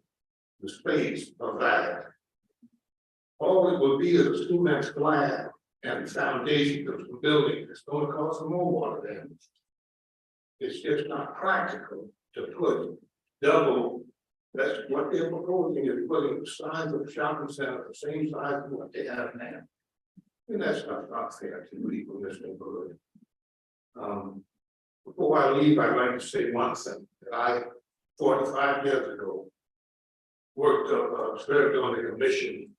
the space of that? All it would be is a cement slab and foundation of the building. It's going to cause some more water damage. It's just not practical to put double. That's what they're proposing, is putting the size of the shopping center the same size as what they have now. And that's not fair to people in this neighborhood. Before I leave, I'd like to say one thing that I, 45 years ago, served on the commission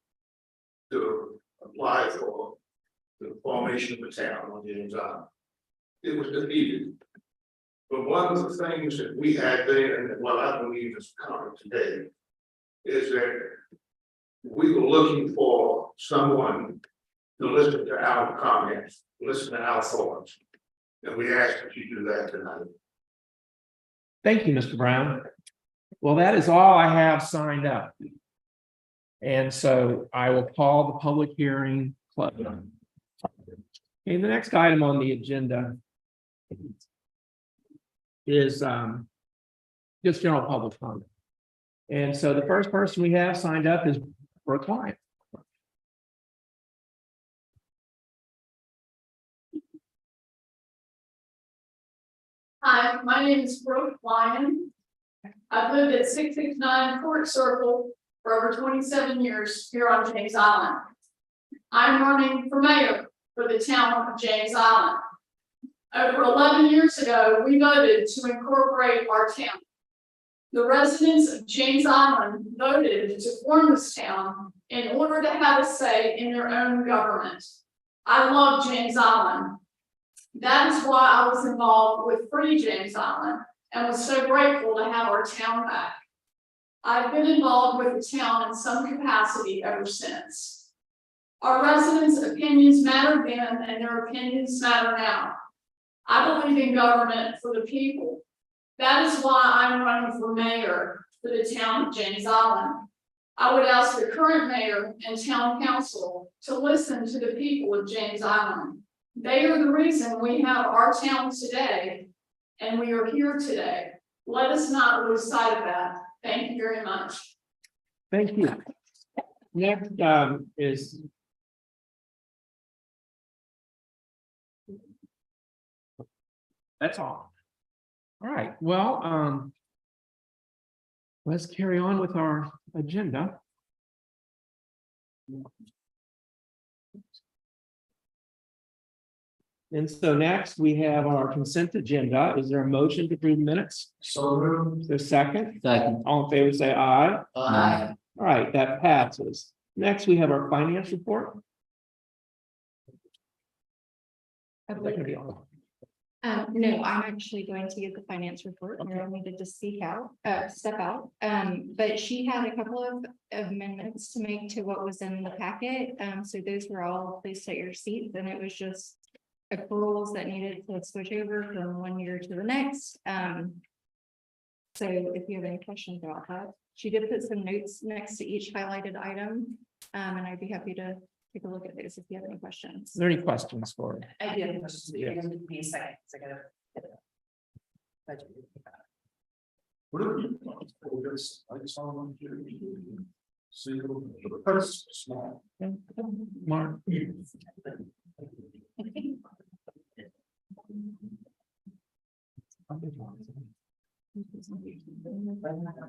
to apply for the formation of the town on James Island. It was defeated. But one of the things that we had there, and what I believe is current today, is that we were looking for someone to listen to our comments, listen to our thoughts. And we ask that you do that tonight. Thank you, Mr. Brown. Well, that is all I have signed up. And so I will call the public hearing closed. Okay, the next item on the agenda is just general public comment. And so the first person we have signed up is Brooke Lyon. Hi, my name is Brooke Lyon. I've lived at 669 Court Circle for over 27 years here on James Island. I'm running for mayor for the town of James Island. Over 11 years ago, we voted to incorporate our town. The residents of James Island voted to form this town in order to have a say in their own government. I love James Island. That is why I was involved with Free James Island and was so grateful to have our town back. I've been involved with the town in some capacity ever since. Our residents' opinions matter then, and their opinions matter now. I believe in government for the people. That is why I'm running for mayor for the town of James Island. I would ask the current mayor and town council to listen to the people of James Island. They are the reason we have our town today, and we are here today. Let us not lose sight of that. Thank you very much. Thank you. Next, is. That's all. All right, well, let's carry on with our agenda. And so next we have our consent agenda. Is there a motion to approve minutes? So moved. Is there a second? Second. All in favor, say aye. Aye. All right, that passes. Next, we have our finance report. Is that gonna be all? No, I'm actually going to give the finance report. Meryl needed to step out. But she had a couple of amendments to make to what was in the packet. So those were all placed at your seats, and it was just accruals that needed to switch over from one year to the next. So if you have any questions about that, she did put some notes next to each highlighted item. And I'd be happy to take a look at those if you have any questions. Is there any questions for? I do have a question. Yeah. Give me a second, 'cause I gotta. Budget. What are you? I just saw one here. Single, the price is small. Mark?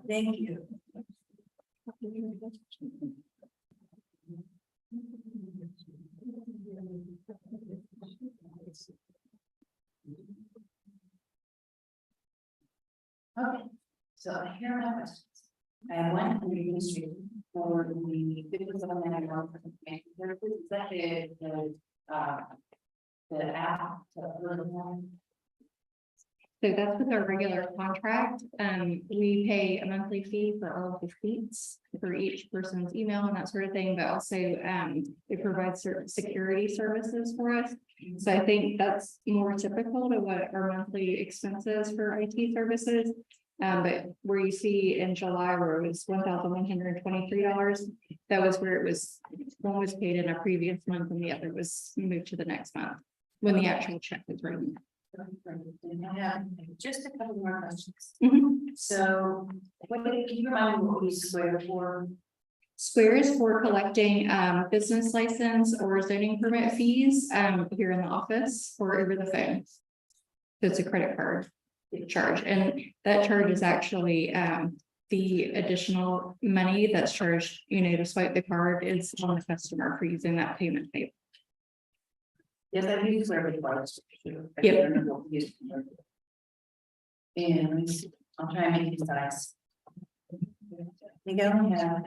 Thank you. Okay, so here are my questions. I have one for the administration for the 57 that I want for the services. Is that the app? So that's with our regular contract. We pay a monthly fee for all of the seats for each person's email and that sort of thing, but also it provides certain security services for us. So I think that's more typical to what our monthly expenses for IT services. But where you see in July where it was $1,123, that was where it was, one was paid in a previous month and the other was moved to the next month when the actual check was written. I have just a couple more questions. Mhm. So, can you remind me what we swear for? Square is for collecting business license or zoning permit fees here in the office or over the phone. So it's a credit card charge, and that charge is actually the additional money that's charged, to swipe the card is on the customer for using that payment method. Yes, I've used swear before. Yep. And I'll try and make it concise. I think I only have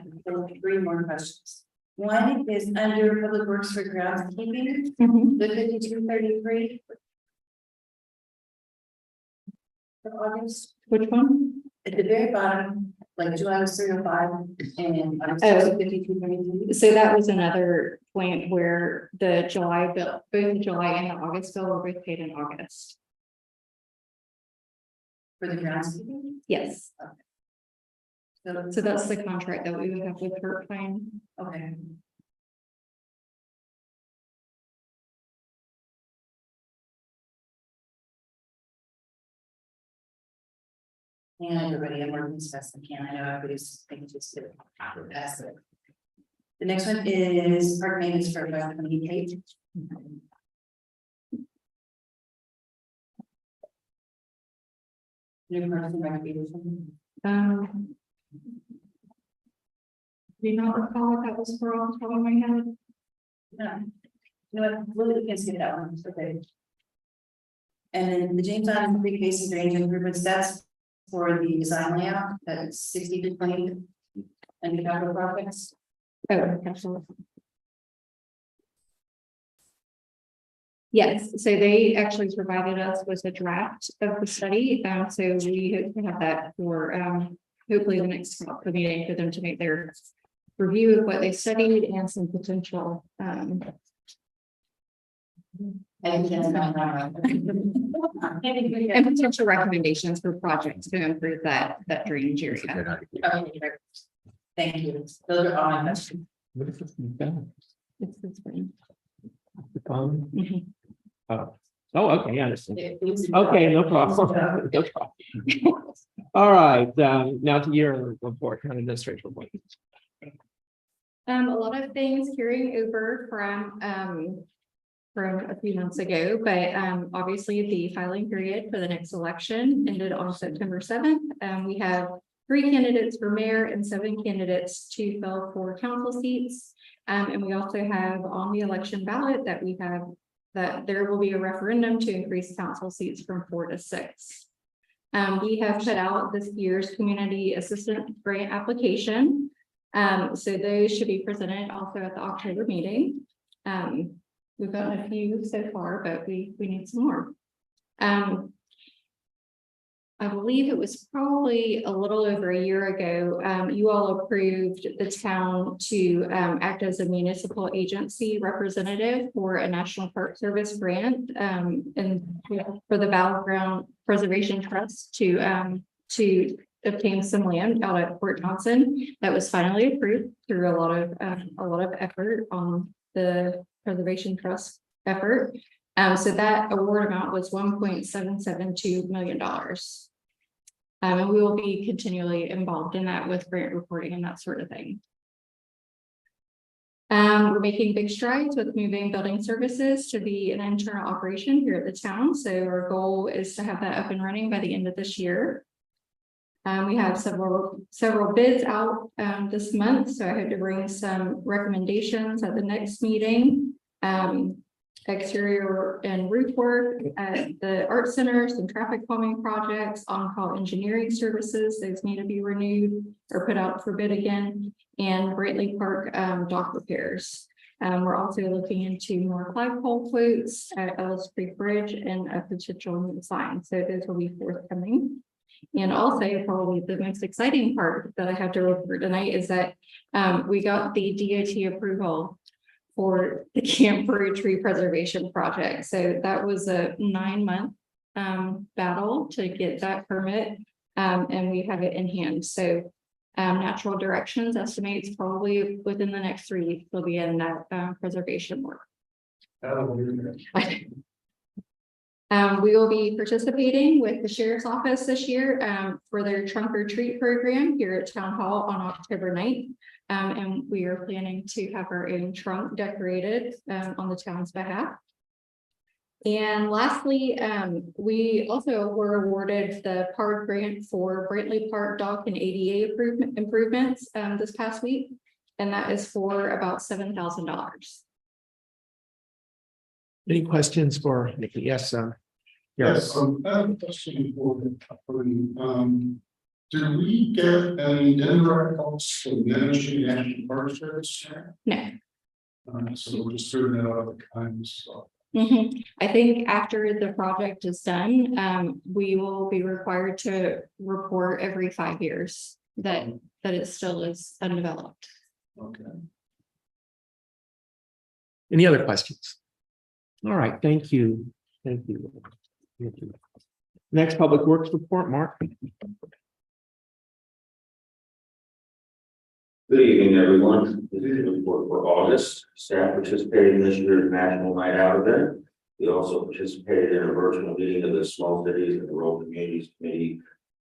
3 more questions. One is under Public Works for groundskeeping, the 5233. For August. Which one? At the very bottom, like July was 305 and August Oh. was 5233. So that was another point where the July bill, both the July and the August bill were both paid in August. For the groundskeeping? Yes. So So that's the contract that we would have with Hurt Fine. okay. And everybody, I'm working as best I can. I know everybody's thinking just to pass it. The next one is park maintenance for 528. New person recreation. Do you not recall what that was for on top of my head? No. You know what, we can skip that one, it's okay. And then the James Island Creek Basin Drainage Improvements, that's for the design layout, that's 60 to 20. And the capital projects. Oh, absolutely. Yes, so they actually provided us with a draft of the study, so we hope to have that for hopefully the next council meeting for them to make their review of what they studied and some potential, and potential recommendations for projects to improve that drainage That's a good area. idea. Thank you. Those are all my questions. What is this thing? It's fine. The phone? Mhm. Oh, okay, I understand. Okay, no problem. No problem. All right, now to your report, county administrator report. A lot of things carrying over from a few months ago, but obviously the filing period for the next election ended on September 7th. We have 3 candidates for mayor and 7 candidates to fill for council seats. And we also have on the election ballot that there will be a referendum to increase council seats from 4 to 6. We have put out this year's community assistant grant application. So those should be presented also at the October meeting. We've gotten a few so far, but we need some more. I believe it was probably a little over a year ago, you all approved the town to act as a municipal agency representative for a National Park Service grant and for the Battleground Preservation Trust to obtain some land out at Fort Johnson. That was finally approved through a lot of effort on the Preservation Trust effort. So that award amount was $1.772 million. And we will be continually involved in that with grant reporting and that sort of thing. We're making big strides with moving building services to be an internal operation here at the town. So our goal is to have that up and running by the end of this year. We have several bids out this month, so I hope to bring some recommendations at the next meeting. Exterior and roof work at the art center, some traffic calming projects, on-call engineering services, those need to be renewed or put out for bid again, and Brantley Park dock repairs. We're also looking into more flagpole quotes at Ellis Creek Bridge and a potential new sign, so those will be forthcoming. And also probably the most exciting part that I have to report tonight is that we got the DOT approval for the Camp Brew Tree Preservation Project. So that was a 9-month battle to get that permit, and we have it in hand. So Natural Directions estimates probably within the next 3 weeks we'll be in that preservation work. We will be participating with the Sheriff's Office this year for their Trunk or Treat program here at Town Hall on October 9th. And we are planning to have our own trunk decorated on the town's behalf. And lastly, we also were awarded the park grant for Brantley Park dock and ADA improvements this past week. And that is for about $7,000. Any questions for Nikki? Yes, Yes, I have a question for you. Did we get any indirect costs for managing the National Park Service? No. So we're just doing that out of the kind of stuff. I think after the project is done, we will be required to report every 5 years that it still is undeveloped. Okay. any other questions? All right, thank you. Thank you. Thank you. Next Public Works report, Mark. Good evening, everyone. This is the report for August. Staff participated in this year's National Night Out event. We also participated in a virtual meeting of the Small Cities and Rural Communities Committee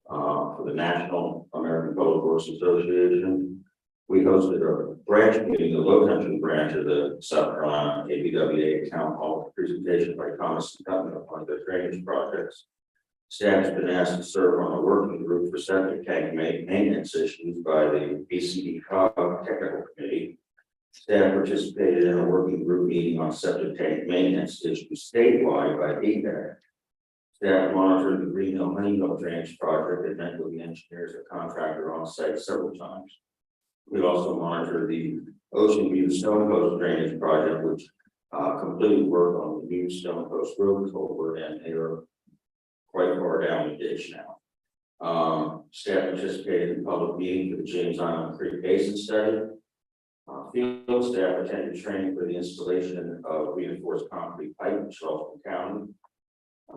for the National American Public Works Association. We hosted a branch meeting, the Low Country branch of the South Carolina ABWA Town Hall presentation by Thomas Tutman on the drainage projects. Staff has been asked to serve on a working group for septic tank maintenance issues by the BCD COG Technical Committee. Staff participated in a working group meeting on septic tank maintenance issues statewide by DPEC. Staff monitored the Green Hill Honeyhill Drainage project and met with the engineers and contractor on site several times. We also monitored the Ocean View Stone Coast Drainage project, which completed work on the new Stone Coast Road culvert, and they are quite far down the ditch now. Staff participated in public meeting for the James Island Creek Basin Study. Field staff attended training for the installation of reinforced concrete pipe in Charleston County.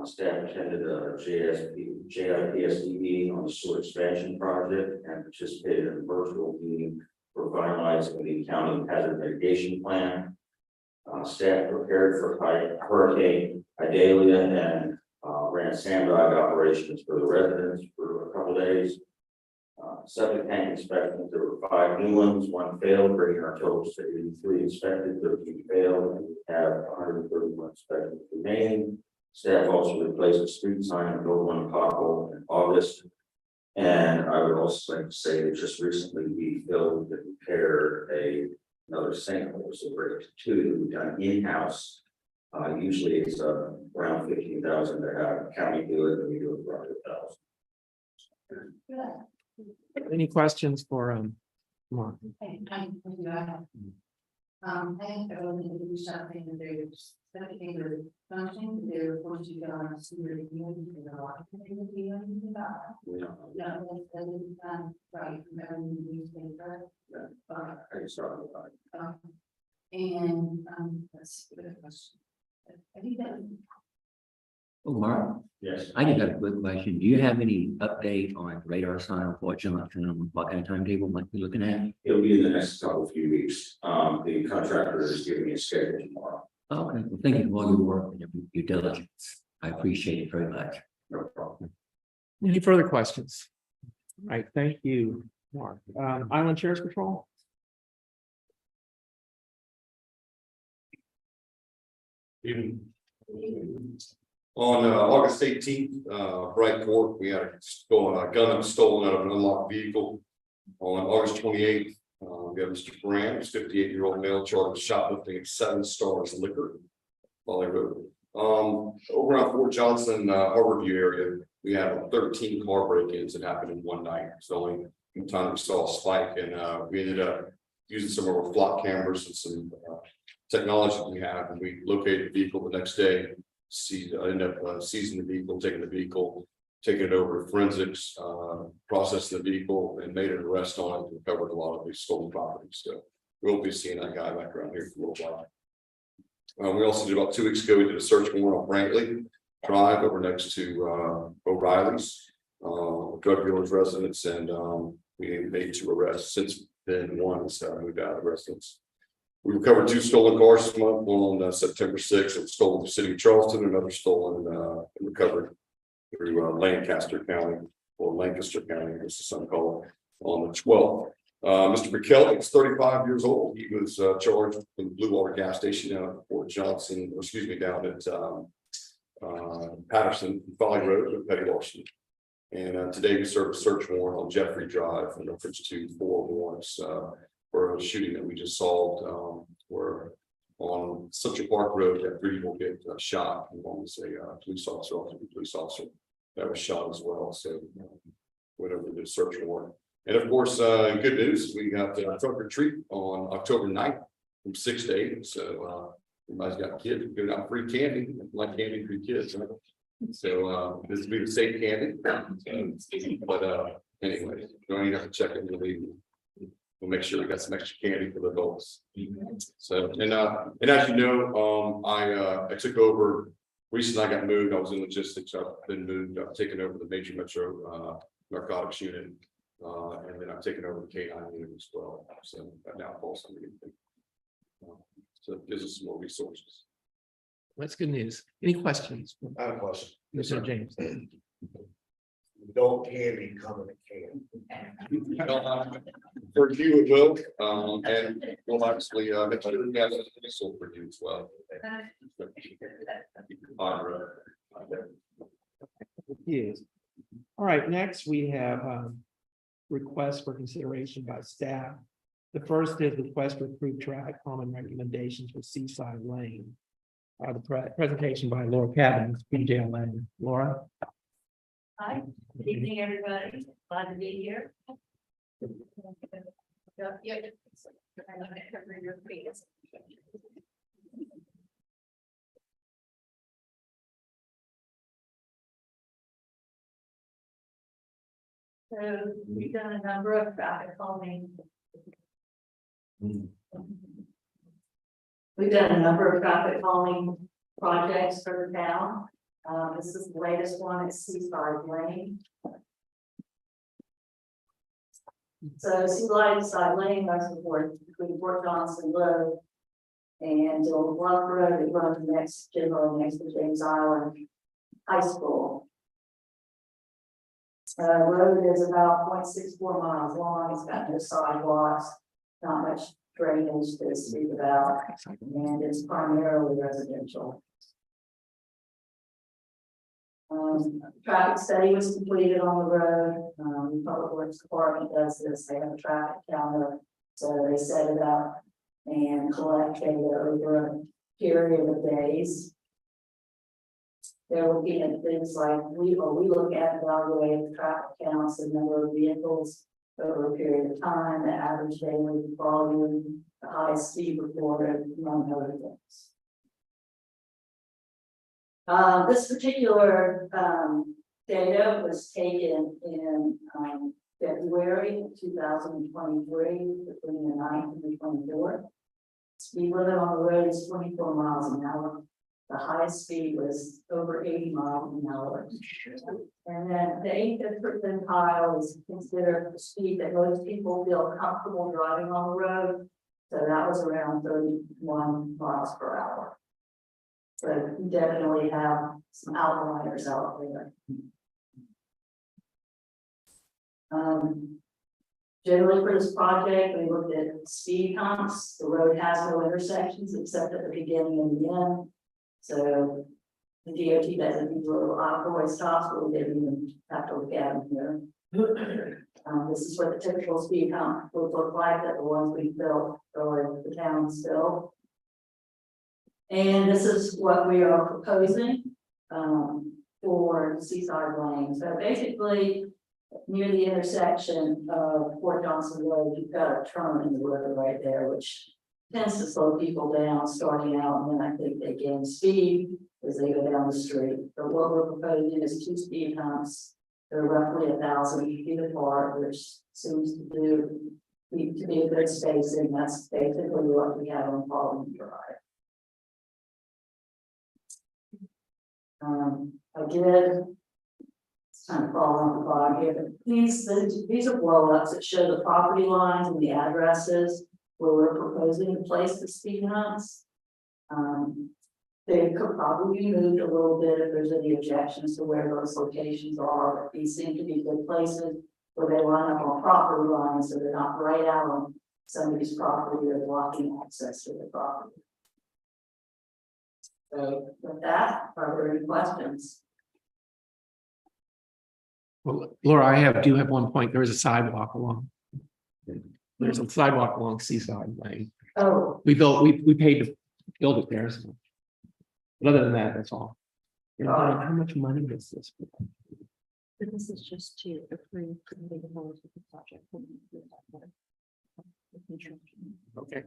Staff attended a JIPSD meeting on the sewer expansion project and participated in a virtual meeting for finalizing the county hazard mitigation plan. Staff prepared for Hurricane Idalia and ran sandbag operations for the residents for a couple days. Septic tank inspections, there were 5 new ones, 1 failed, bringing our total to 83 inspected, 13 failed, and we have 131 inspections remaining. Staff also replaced the street sign and built one pothole in August. And I would also like to say that just recently we filled and repaired another sinkhole, so we're up to 2 that we've done in-house. Usually it's around 15,000 to have county do it, and we do it for 100,000. Any questions for Mark? I think I will do something that there's something or something they're going to go on a sewer review and a lot of things we don't even about. No, that's right, remember the newspaper. I can start with that. And that's a good question. I think that. Oh, Mark, Yes. I just have a quick question. Do you have any update on radar sign on Fort Johnson? What kind of timetable might be looking at? It'll be in the next few weeks. The contractor is giving me a schedule tomorrow. Okay, well, thank you for all your work and your due diligence. I appreciate it very much. No problem. Any further questions? All right, thank you, Mark. Island Sheriff's Patrol? On August 18th, Bright Court, we had a gun stolen out of an unlocked vehicle. On August 28th, we have Mr. Grant, 58-year-old male, charged with shoplifting at 7 Stars Liquor, Valley Road. Over on Fort Johnson, Harborview area, we had 13 car break-ins that happened in one night. So only time we saw a spike, and we ended up using some of our flock cameras and some technology we have, and we located the vehicle the next day. I ended up seizing the vehicle, taking the vehicle, taking it over to forensics, processing the vehicle, and made an arrest on it and recovered a lot of these stolen properties. So we'll be seeing that guy back around here for a little while. We also did about 2 weeks ago, we did a search warrant on Brantley Drive over next to O'Reilly's, drug dealers residence, and we made 2 arrests. Since then, one has moved out of residence. We recovered 2 stolen cars this month, one on September 6th, it was stolen in the city of Charleston, another stolen and recovered through Lancaster County, or Lancaster County, as the son called it, on the 12th. Mr. McKelvey is 35 years old. He was charged in the Blue Water gas station down at Fort Johnson, or excuse me, down at Patterson, Valley Road, with petty larceny. And today we served a search warrant on Jeffrey Drive in reference to 4 warrants for a shooting that we just solved, where on Central Park Road, that 3 people get shot, and one was a police officer that was shot as well. So whatever the search warrant. And of course, good news, we got a trunk or treat on October 9th from 6 to 8. So everybody's got kids, giving out free candy, like candy for kids. Right? So this will be the safe candy. But anyway, you don't even have to check in the league. We'll make sure we got some extra candy for the adults. So and as you know, I took over recently. I got moved. I was in logistics. I've been moved. I've taken over the Major Metro narcotics unit, and then I've taken over the K9 unit as well. So that now falls under me. So it gives us some more resources. That's good news. Any questions? I have a question. Mr. James. Don't candy come in a can. For you, it will, and we'll actually, this will for you as well. Yes. All right, next we have requests for consideration by staff. The first is request to approve traffic calming recommendations for Seaside Lane. The presentation by Laura Cabins, PJ Lane. Laura? Hi, good evening, everybody. Glad to be here. So we've done a number of traffic calming. We've done a number of traffic calming projects for the town. This is the latest one, it's Seaside Lane. So Seaside Lane runs between Fort Johnson Road and the Bluff Road that runs next to James Island High School. Road is about 0.64 miles long, it's got no sidewalks, not much drainage to speak about, and it's primarily residential. Traffic study was completed on the road. The Public Works Department does this. They have a traffic counter, so they set it up and collect data over a period of days. They're looking at things like we look at and evaluate the traffic counts, the number of vehicles over a period of time, the average daily volume, the highest speed reported, among other things. This particular data was taken in February 2023, between the 9th and the 24th. Speed limit on the road is 24 miles an hour. The highest speed was over 80 miles an hour. And then the 85th percentile is considered the speed that most people feel comfortable driving on the road. So that was around 31 miles per hour. So you definitely have some outliers out there. Generally for this project, we looked at speed humps. The road has no intersections except at the beginning and the end. So the DOT doesn't do little out-of-the-way stops, but we didn't even have to look at them here. This is what the typical speed hump would look like, that the ones we built or the town's built. And this is what we are proposing for Seaside Lane. So basically, near the intersection of Fort Johnson Road, you've got a turn in the road right there, which tends to slow people down starting out, and then I think they gain speed as they go down the street. But what we're proposing is 2 speed humps. They're roughly 1,000 feet apart, which seems to be a good spacing. That's basically what we have on Baldwin Drive. Again, it's kind of falling on the bottom here, but these are blow-ups that show the property lines and the addresses where we're proposing to place the speed humps. They could probably be moved a little bit if there's any objections to where those locations are, but these seem to be good places where they line up on property lines, so they're not right out on somebody's property or blocking access to the property. So with that, are there any questions? Well, Laura, I do have one point. There is a sidewalk along. There's a sidewalk along Seaside Lane. Oh, We paid to build it there. So. But other than that, that's all. And how much money is this? But this is just to approve the project. Okay.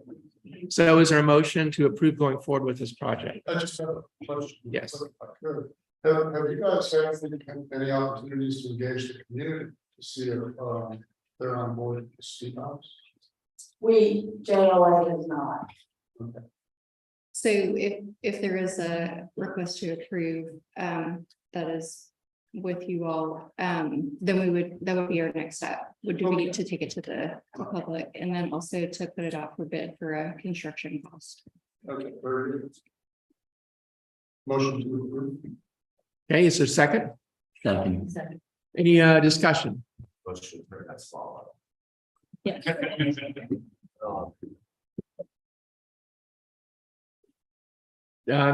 So is there a motion to approve going forward with this project? I just have a question. Yes. Have you guys had any opportunities to engage the community to see if they're on board with the speed humps? JLA is not. Okay. So if there is a request to approve, that is with you all, then that would be our next step, would be to take it to the public and then also to put it out for bid for a construction cost. Okay, very good. Motion to approve. Okay, is there a second? Second. Any discussion? Motion for that's follow. Yeah.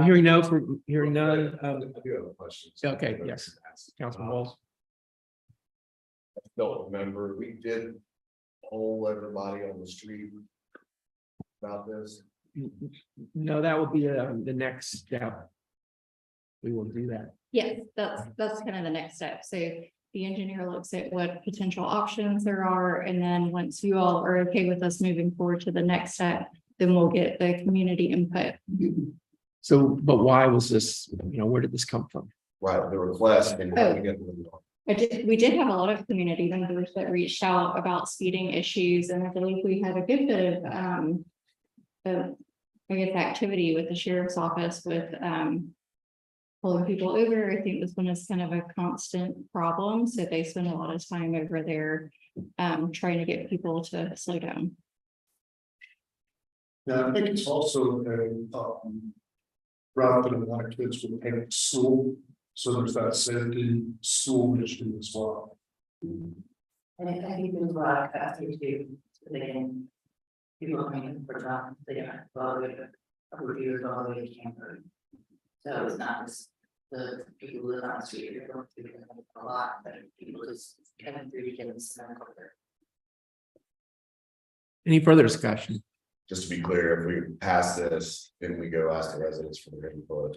Hearing none. I do have a question. Okay, yes. Councilman Walls. I don't remember, we did poll everybody on the street about this. No, that will be the next step. We will do that. Yes, that's kind of the next step. So the engineer looks at what potential options there are, and then once you all are okay with us moving forward to the next step, then we'll get the community input. So, but why was this, where did this come from? Right, the request. And Oh. we get We did have a lot of community members that reached out about speeding issues, and I believe we had a good bit of I guess, activity with the sheriff's office with, pulling people over. I think this one is kind of a constant problem, so they spend a lot of time over there, trying to get people to slow down. Yeah, I think it's also a route that a lot of kids will take to school, so there's that safety school issue as well. And I think there's a lot of capacity too, so they can, people are coming for jobs, they don't have to go all the way to reviewers all the way to Camper. So it's not just the people who live on the street, they're going through a lot, but people just coming through to get them some comfort. Any further discussion? Just to be clear, if we pass this, then we go ask the residents for their input.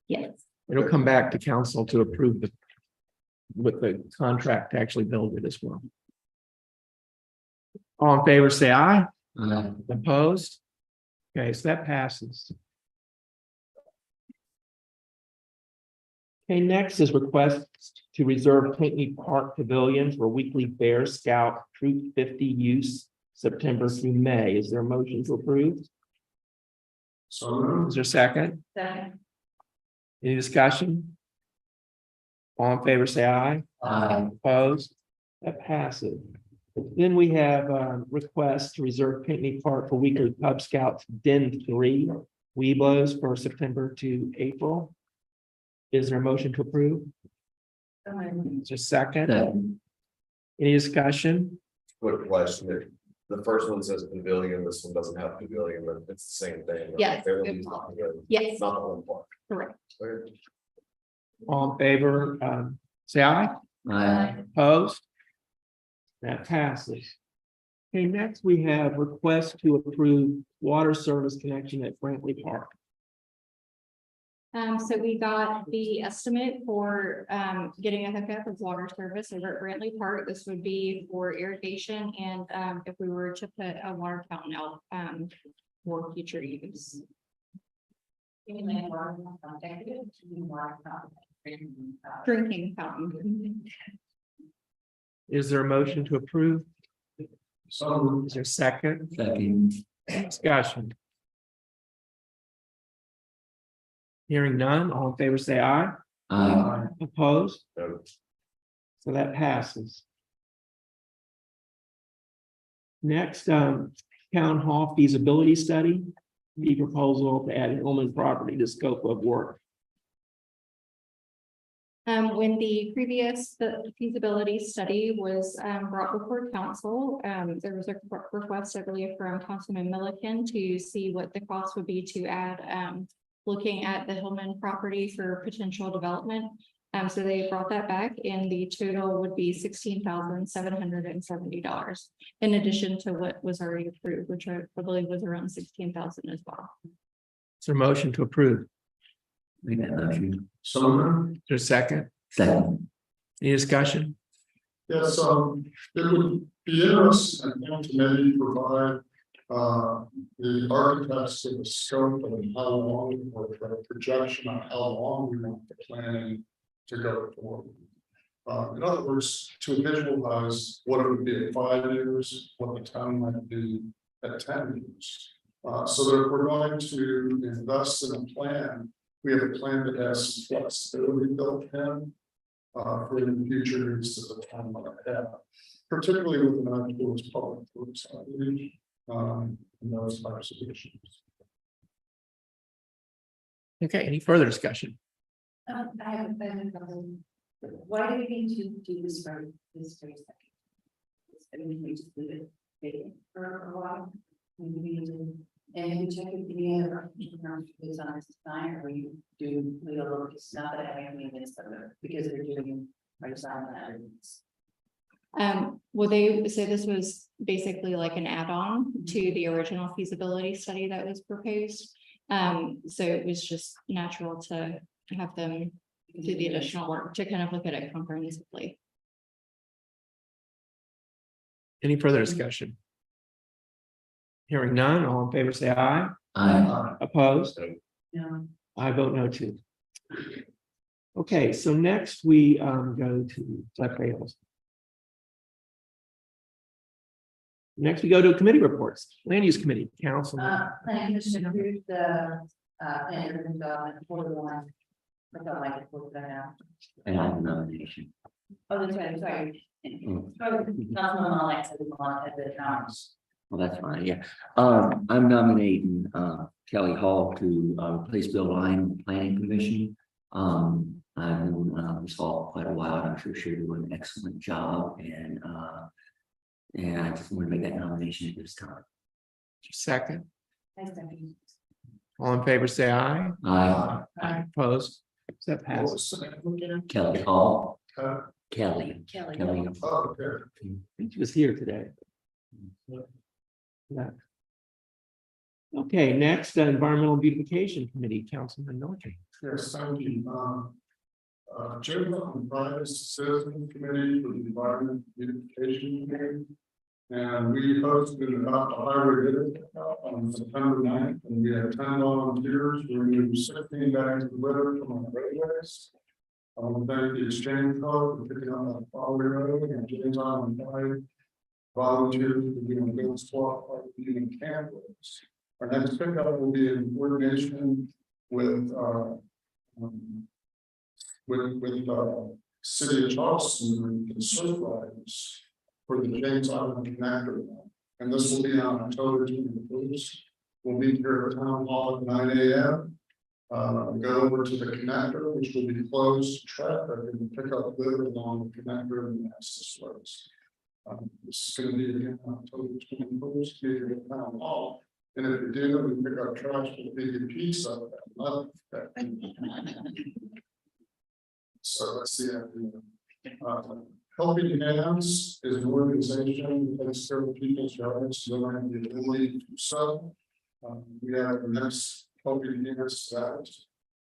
Yes. It'll come back to council to approve with the contract to actually build it as well. All in favor, say aye. Aye. Opposed? Okay, so that passes. Okay, next is request to reserve Pinckney Park Pavilion for weekly Bear Scout Troop 50 use September through May. Is there a motion to approve? So Is there a second? Second. Any discussion? All in favor, say aye. Aye. Opposed? That passes. Then we have a request to reserve Pinckney Park for weekly Cub Scouts Den 3 Weeblos for September to April. Is there a motion to approve? Is there a second? Second. Any discussion? Quick question, the first one says pavilion, this one doesn't have pavilion, but it's the same thing. right? Yes. They're using the pavilion, Yes, not the one park. correct. Okay. All in favor, say aye. Aye. Opposed? That passes. Okay, next we have request to approve water service connection at Brantley Park. So we got the estimate for getting a hookup of water service over at Brantley Park. This would be for irrigation and if we were to put a water fountain out for future use. Drinking fountain. Is there a motion to approve? So Is there a second? Second. Discussion. Hearing none, all in favor, say aye. Aye. Opposed? No. So that passes. Next, town hall feasibility study, the proposal to add Hillman property to scope of work. When the previous feasibility study was brought before council, there was a request, I believe, from Councilman Milliken to see what the cost would be to add, looking at the Hillman property for potential development. So they brought that back and the total would be $16,770 in addition to what was already approved, which I believe was around 16,000 as well. Is there a motion to approve? Make that motion. So Is there a second? Second. Any discussion? yes, it would be interesting to maybe provide the architects of the scope of how long or the projection on how long we want the planning to go for. In other words, to visualize what it would be at 5 years, what the town might be at 10 years. So that if we're going to invest in a plan, we have a plan that has flexibility built in for the future needs that the town might have, particularly with an eye towards public works outreach, and those types of issues. Okay, any further discussion? I have a question. Why do we need to do this for this first second? I mean, we just leave it vacant for a while. And you check with the other design, or you do little, it's not that I mean, it's because they're doing my design that. Well, they say this was basically like an add-on to the original feasibility study that was proposed. So it was just natural to have them do the additional work to kind of look at it comprehensively. Any further discussion? Hearing none, all in favor, say aye. Aye. Opposed? No. I vote no too. Okay, so next we go to that fails. Next, we go to committee reports. Land Use Committee, Council. Planning Commission approved the, plan and development for the one. I felt like it was that out. And I have a nomination. Oh, that's right, I'm sorry. Mm. Councilman Alexa, the one at the times. Well, that's fine, yeah. I'm nominating Kelly Hall to replace Bill Lyon on the Planning Commission. I've known Ms. Hall quite a while, and I'm sure she'll do an excellent job, and I just want to make that nomination at this time. Second, Thanks, Stephanie. all in favor, say aye. Aye. Aye. Opposed? So that passes. Kelly Hall. Kelly. Kelly. Oh, okay. I think she was here today. Yeah. Okay, next, Environmental Beautification Committee, Councilman Norton. Yes, thank you. Chairman of the Private Citizen Committee for the Environment Beautification Committee. And we hosted about the highway visit on September 9th, and we had 10 volunteers. We removed 16 bags of litter from our roadways. I want to thank the Exchange Club for picking up on Foley Road and James Island 5 volunteers for doing a good swap like using cameras. Our next pickup will be in coordination with City of Charleston and surf riders for the James Island Connector. And this will be on October 21st. We'll be here at Town Hall at 9 a.m. Go over to the connector, which will be closed to traffic, and pick up litter along the connector and access roads. This is going to be again on October 21st, here at Town Hall. And if you do, we pick up trash with a big piece of that. So let's see. Helping Hands is an organization that takes care of people's yards, so they don't have the ability to sell. We have the next Helping Hands that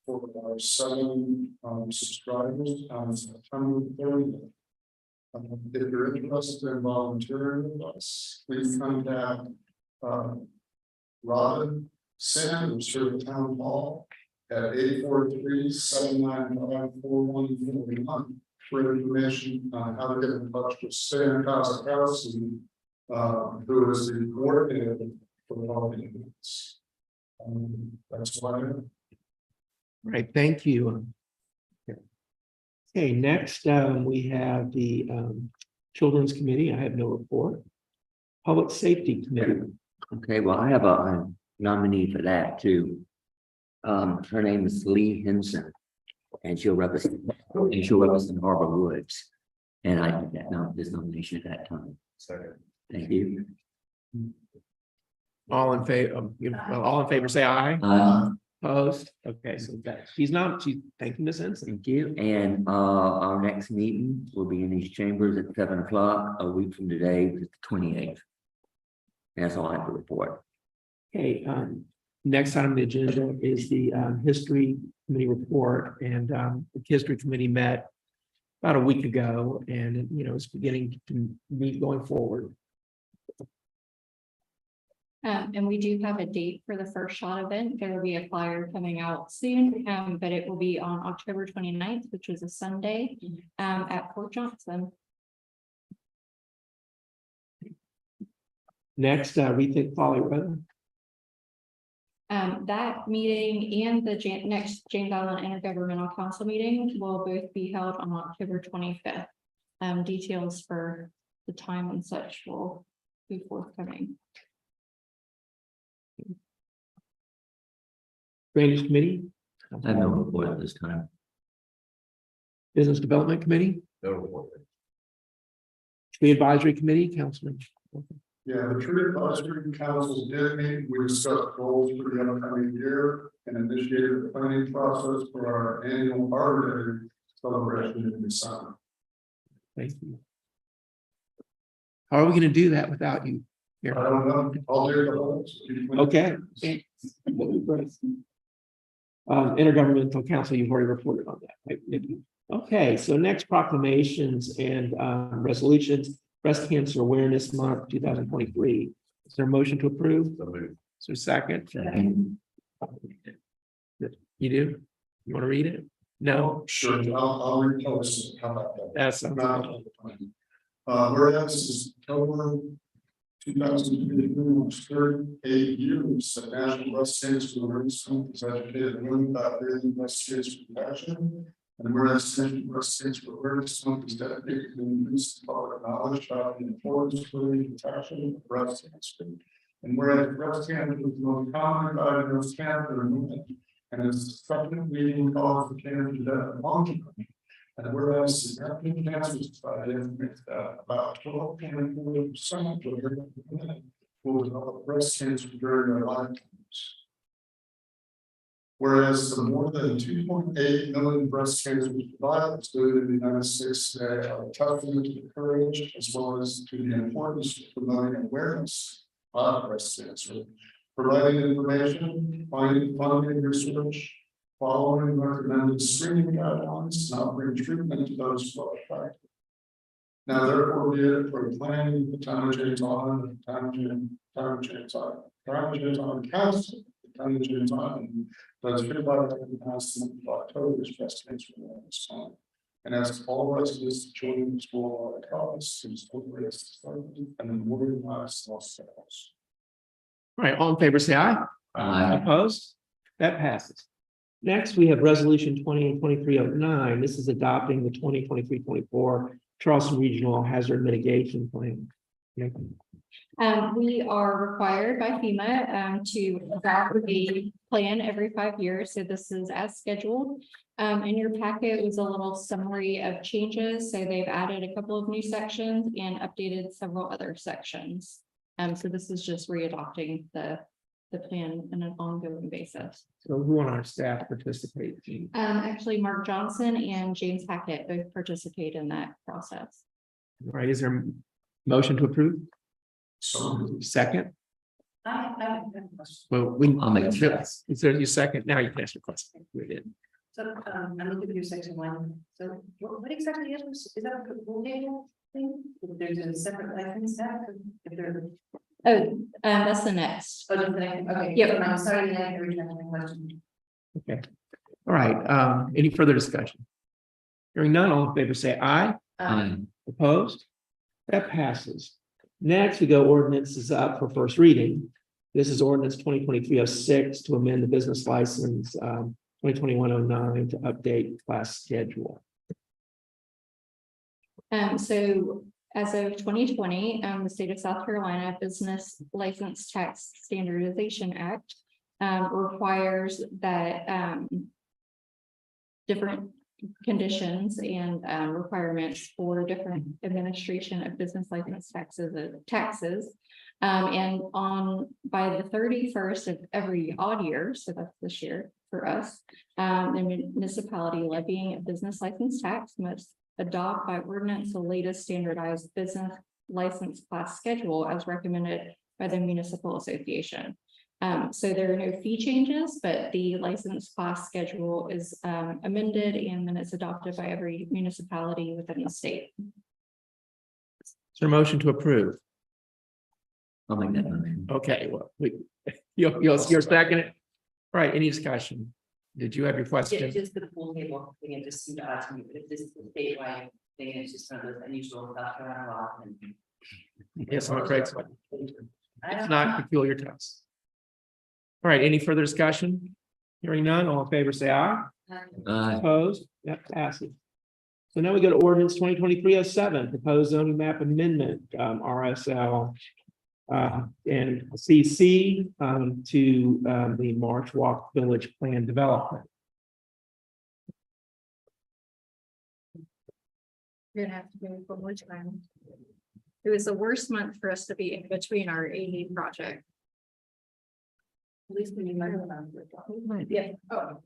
for our 7 subscribers on September 30th. If you're interested in volunteering with us, please contact Robin Sanders here at Town Hall at 843-795-4141 for information on how to get in touch with Stan Kazakowski, who is the coordinator for the Helping Hands. That's why. Right, thank you. Okay, next, we have the Children's Committee. I have no report. Public Safety Committee. Okay, well, I have a nominee for that too. Her name is Lee Henson, and she'll represent Harbor Woods. And I did that this nomination at that time. Second. Thank you. All in favor, say aye. Opposed? Okay, so that she's thank you, Ms. Henson. Thank you. And our next meeting will be in these chambers at 7 o'clock, a week from today, the 28th. That's all I have to report. Okay, next item on the agenda is the History Committee report, and the History Committee met about a week ago, and it's beginning to meet going forward. And we do have a date for the first shot event. There will be a flyer coming out soon, but it will be on October 29th, which is a Sunday, at Fort Johnson. Next, Rethink Folly Road. That meeting and the next James Island Intergovernmental Council meeting will both be held on October 25th. Details for the time and such will be forthcoming. Drainage Committee. I have no report at this time. Business Development Committee. No report. Tree Advisory Committee, Councilman. Yeah, the Tree Advisory Council did meet. We discussed goals for the upcoming year and initiated the planning process for our annual Arbor Day celebration in December. Thank you. How are we going to do that without you here? I don't know. I'll do the holes. Okay. Intergovernmental Council, you've already reported on that, right? Okay, so next, proclamations and resolutions. Breast Cancer Awareness Month 2023. Is there a motion to approve? Is there a second? Second. You do? You want to read it? No, Sure, I'll repost it, how about that? that's, Whereas this is October 2023, 38 years, that National Breast Cancer Awareness Month has educated women about daily breast cancer protection. And whereas National Breast Cancer Awareness Month is dedicated to the increase of public knowledge about the importance of early detection of breast cancer. And whereas breast cancer is the most common diagnosed cancer in women, and is the second leading cause of cancer death among women. And whereas the American Cancer Society estimates that about 12.4% of women will develop breast cancer during their lifetimes. Whereas the more than 2.8 million breast cancer survivors living in the United States today are a testament to the courage as well as to the importance of promoting awareness of breast cancer, providing information, finding funding research, following recommended screening guidelines, and offering treatment to those who are affected. Now therefore be it for the planning, the town of James Island, the town of James Island, council, the town of James Island, does hereby recognize the month of October as breast cancer awareness month. And as all residents of children's school are cause, since over and the morning lives lost sales. all right, all in favor, say aye. Aye. Opposed? That passes. Next, we have resolution 2023-09. This is adopting the 2023-24 Charleston Regional Hazard Mitigation Plan. Yeah. We are required by FEMA to adopt a plan every 5 years, so this is as scheduled. In your packet was a little summary of changes, so they've added a couple of new sections and updated several other sections. So this is just readopting the plan on an ongoing basis. So who on our staff participate? Actually, Mark Johnson and James Hackett both participate in that process. All right, is there a motion to approve? Second? Well, I'll make a is there a second? Now you can ask your question. We did. So, I'm looking through section 1. So what exactly is that a proposal thing? If there's a separate license staff, if there. Oh, that's the next. Oh, just the next, okay. Yep. I'm sorry, I didn't read that question. Okay. All right, any further discussion? Hearing none, all in favor say aye. Aye. Opposed? That passes. Next, we go ordinances up for first reading. This is ordinance 2023-06 to amend the business license 2021-09 to update class schedule. So as of 2020, the state of South Carolina Business License Tax Standardization Act requires that different conditions and requirements for different administration of business license taxes. And by the 31st of every odd year, so that's this year for us, the municipality levying a business license tax must adopt by ordinance the latest standardized business license class schedule as recommended by the municipal association. So there are no fee changes, but the license class schedule is amended and then it's adopted by every municipality within the state. Is there a motion to approve? I'll make that motion. Okay, well, you're second it. All right, any discussion? Did you have your Yeah, question? just the pool table thing, it just seemed odd to me, but if this is a statewide thing, it's just one of those unusual South Carolina laws and. Yes, I'm afraid so. I It's don't not know. peculiar to us. All right, any further discussion? Hearing none, all in favor, say aye. Aye. Opposed? That passes. So now we go to ordinance 2023-07, proposed zoning map amendment, RSL. And CC to the March Walk Village Plan Development. You're gonna have to go one more time. It was the worst month for us to be in between our AD project. At least when you learn about it. Yeah. Oh.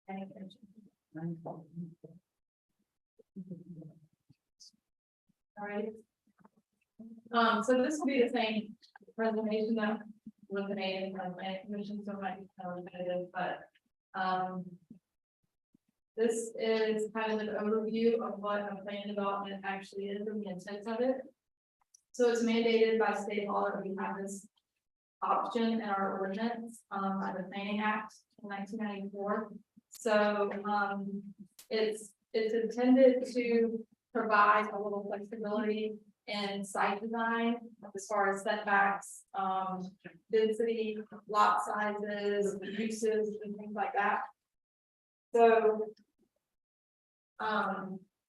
Any attention? All right. So this will be the same presentation that was made by the planning commission, so it might be kind of repetitive, but, this is kind of an overview of what a plan development actually is and the intent of it. So it's mandated by state law that we have this option in our ordinance, by the Planning Act in 1994. So, it's intended to provide a little flexibility in site design as far as setbacks, density, lot sizes, uses, and things like that. So,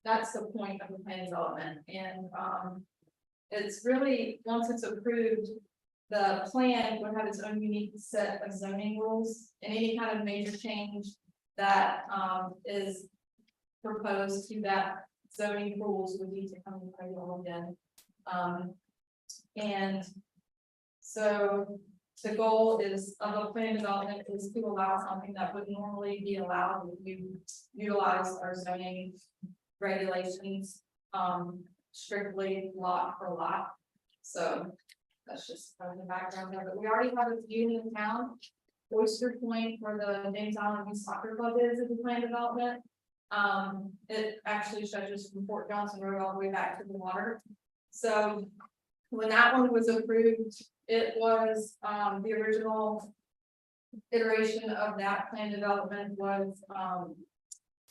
that's the point of the plan development, and it's really, once it's approved, the plan would have its own unique set of zoning rules, and any kind of major change that is proposed to that zoning rules would need to come to you again. And so the goal is of a plan development is to allow something that would normally be allowed if you utilize our zoning regulations strictly lot for lot. So that's just kind of the background there, but we already have a few in town. Oyster Point, where the James Island Youth Soccer Club is a plan development. It actually stretches from Fort Johnson Road all the way back to the water. So when that one was approved, it was the original iteration of that plan development was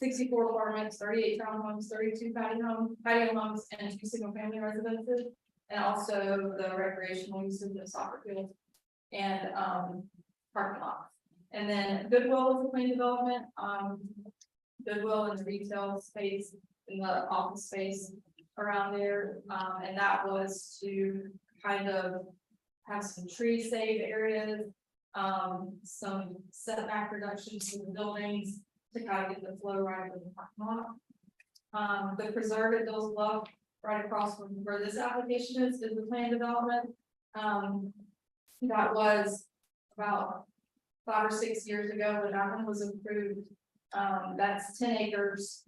64 apartments, 38 townhomes, 32 patio homes, and 2 single family residences, and also the recreational uses of soccer fields and parking lots. And then Goodwill is a plan development, Goodwill in the retail space, in the office space around there, and that was to kind of have some tree save areas, some setback reductions in the buildings to kind of get the flow right with the parking lot. The preserve at Bill's Bluff, right across from where this application is the plan development. That was about 5 or 6 years ago when that one was approved. That's 10 acres,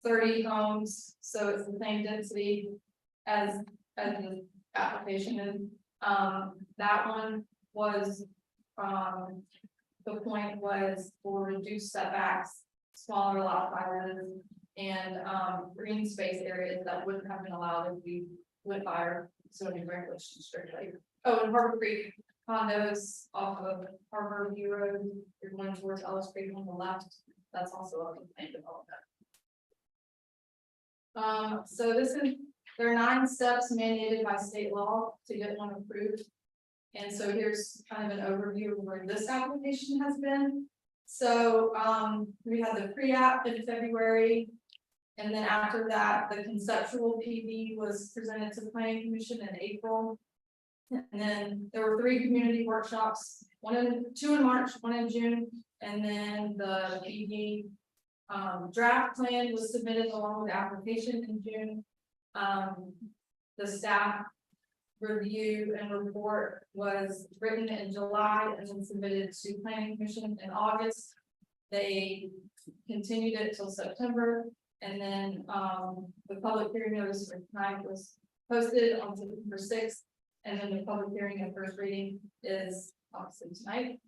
30 homes, so it's the same density as the application is. That one was, the point was for reduced setbacks, smaller lot sizes, and green space areas that wouldn't have been allowed if we went by our zoning regulations strictly. Oh, and Harbor Creek condos off of Harbor View Road, you're going towards Ellis Creek on the left, that's also a plan development. So this is, there are 9 steps mandated by state law to get one approved. And so here's kind of an overview of where this application has been. So we had the pre-app in February. And then after that, the conceptual PV was presented to the planning commission in April. And then there were 3 community workshops, 2 in March, 1 in June, and then the PV draft plan was submitted along with the application in June. The staff review and report was written in July and then submitted to planning commission in August. They continued it till September, and then the public hearing notice for tonight was posted on September 6th, and then the public hearing and first reading is obviously tonight.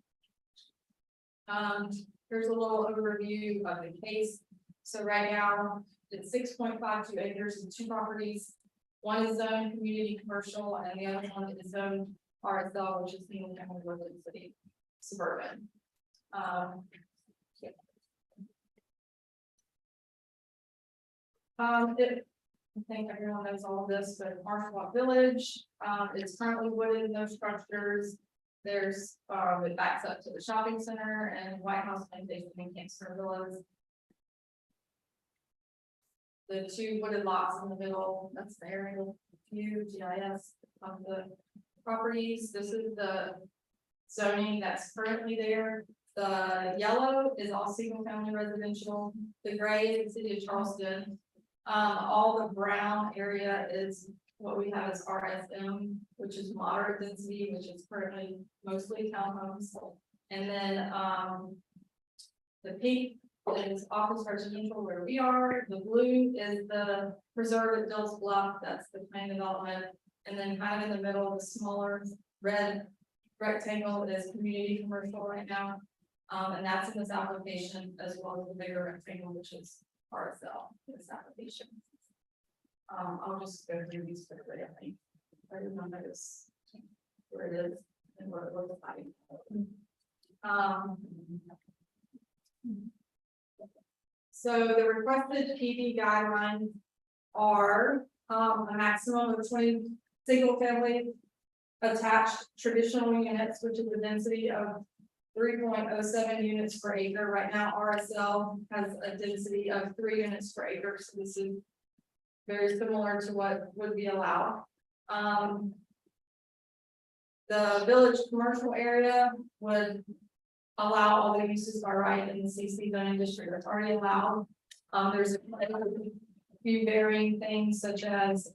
Here's a little overview of the case. So right now, it's 6.52 acres and 2 properties. One is zoned community commercial, and the other one is zoned RSL, which is single family residence city suburban. I think everyone knows all of this, but Marshall Village, it's currently wooded, no structures. There's, it backs up to the shopping center and White House Plantation and Cancer Villas. The 2 wooded lots in the middle, that's the aerial view GIS of the properties. This is the zoning that's currently there. The yellow is all single family residential. The gray is the city of Charleston. All the brown area is what we have as RSM, which is moderate density, which is currently mostly townhomes. And then the pink is Office Residential where we are. The blue is the preserve at Dill's Bluff, that's the plan development. And then kind of in the middle, the smaller red rectangle is community commercial right now. And that's in this application as well as the bigger rectangle, which is RSL, this application. I'll just go through these quickly, I think. I remember this, where it is and what it looks like. So the requested PD guidelines are a maximum of 20 single family attached traditional units, which is a density of 3.07 units per acre. Right now, RSL has a density of 3 units per acre, so this is very similar to what would be allowed. The village commercial area would allow all the uses by right in the CC zoning district that's already allowed. There's a few varying things such as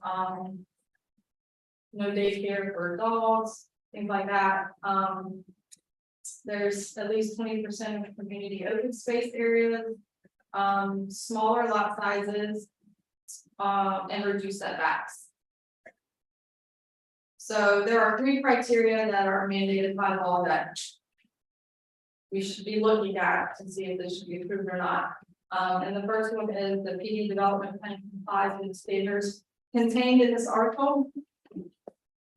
no daycare for dogs, things like that. There's at least 20% of community open space areas, smaller lot sizes, and reduced setbacks. So there are 3 criteria that are mandated by law that we should be looking at to see if this should be approved or not. And the first one is the PD development plan complies with the standards contained in this article.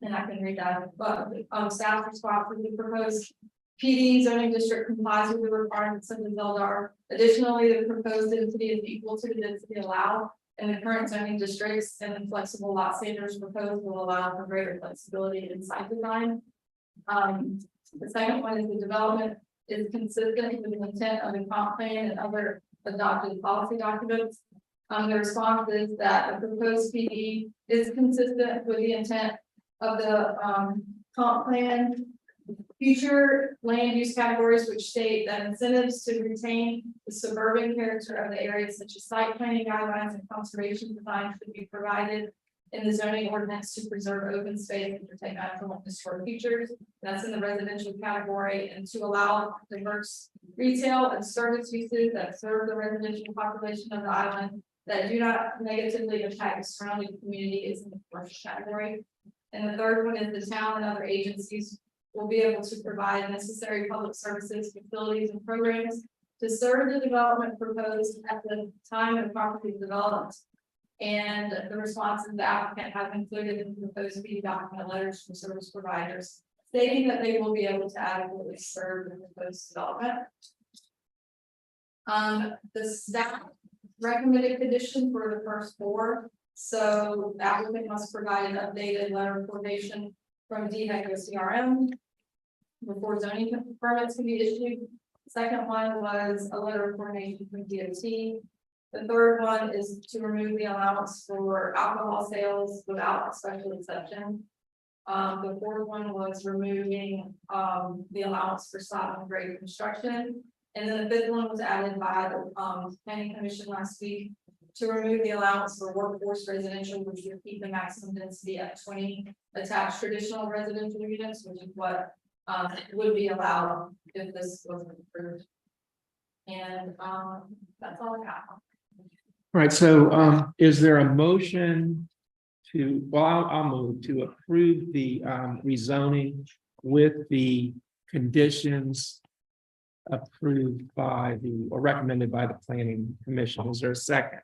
And I can read that, but staff response to the proposed PD zoning district complies with the requirements of the LDR. Additionally, the proposed density is equal to the density allowed in the current zoning districts, and the flexible lot standards proposed will allow for greater flexibility in site design. The second one is the development is consistent with the intent of the comp plan and other adopted policy documents. The response is that the proposed PD is consistent with the intent of the comp plan. Future land use categories which state that incentives to retain the suburban character of the area, such as site planning guidelines and conservation design, should be provided in the zoning ordinance to preserve open space and protect natural and historic features. That's in the residential category, and to allow diverse retail and service uses that serve the residential population of the island that do not negatively impact the surrounding community is in the commercial category. And the third one is the town and other agencies will be able to provide necessary public services, facilities, and programs to serve the development proposed at the time of property development. And the response of the applicant have included in the proposed PD document letters from service providers stating that they will be able to adequately serve the proposed development. The staff recommended condition for the first 4. So the applicant must provide an updated letter of coordination from DHEC CRM before zoning permits can be issued. The second one was a letter of coordination from DOT. The third one is to remove the allowance for alcohol sales without a special exception. The fourth one was removing the allowance for stop and grade construction. And then the fifth one was added by the planning commission last week to remove the allowance for workforce residential, which would keep the maximum density at 20 attached traditional residential units, which is what would be allowed if this wasn't approved. And that's all I got. All right, so is there a motion to, well, I'll move to approve the rezoning with the conditions approved by the, or recommended by the planning commission. Is there a second?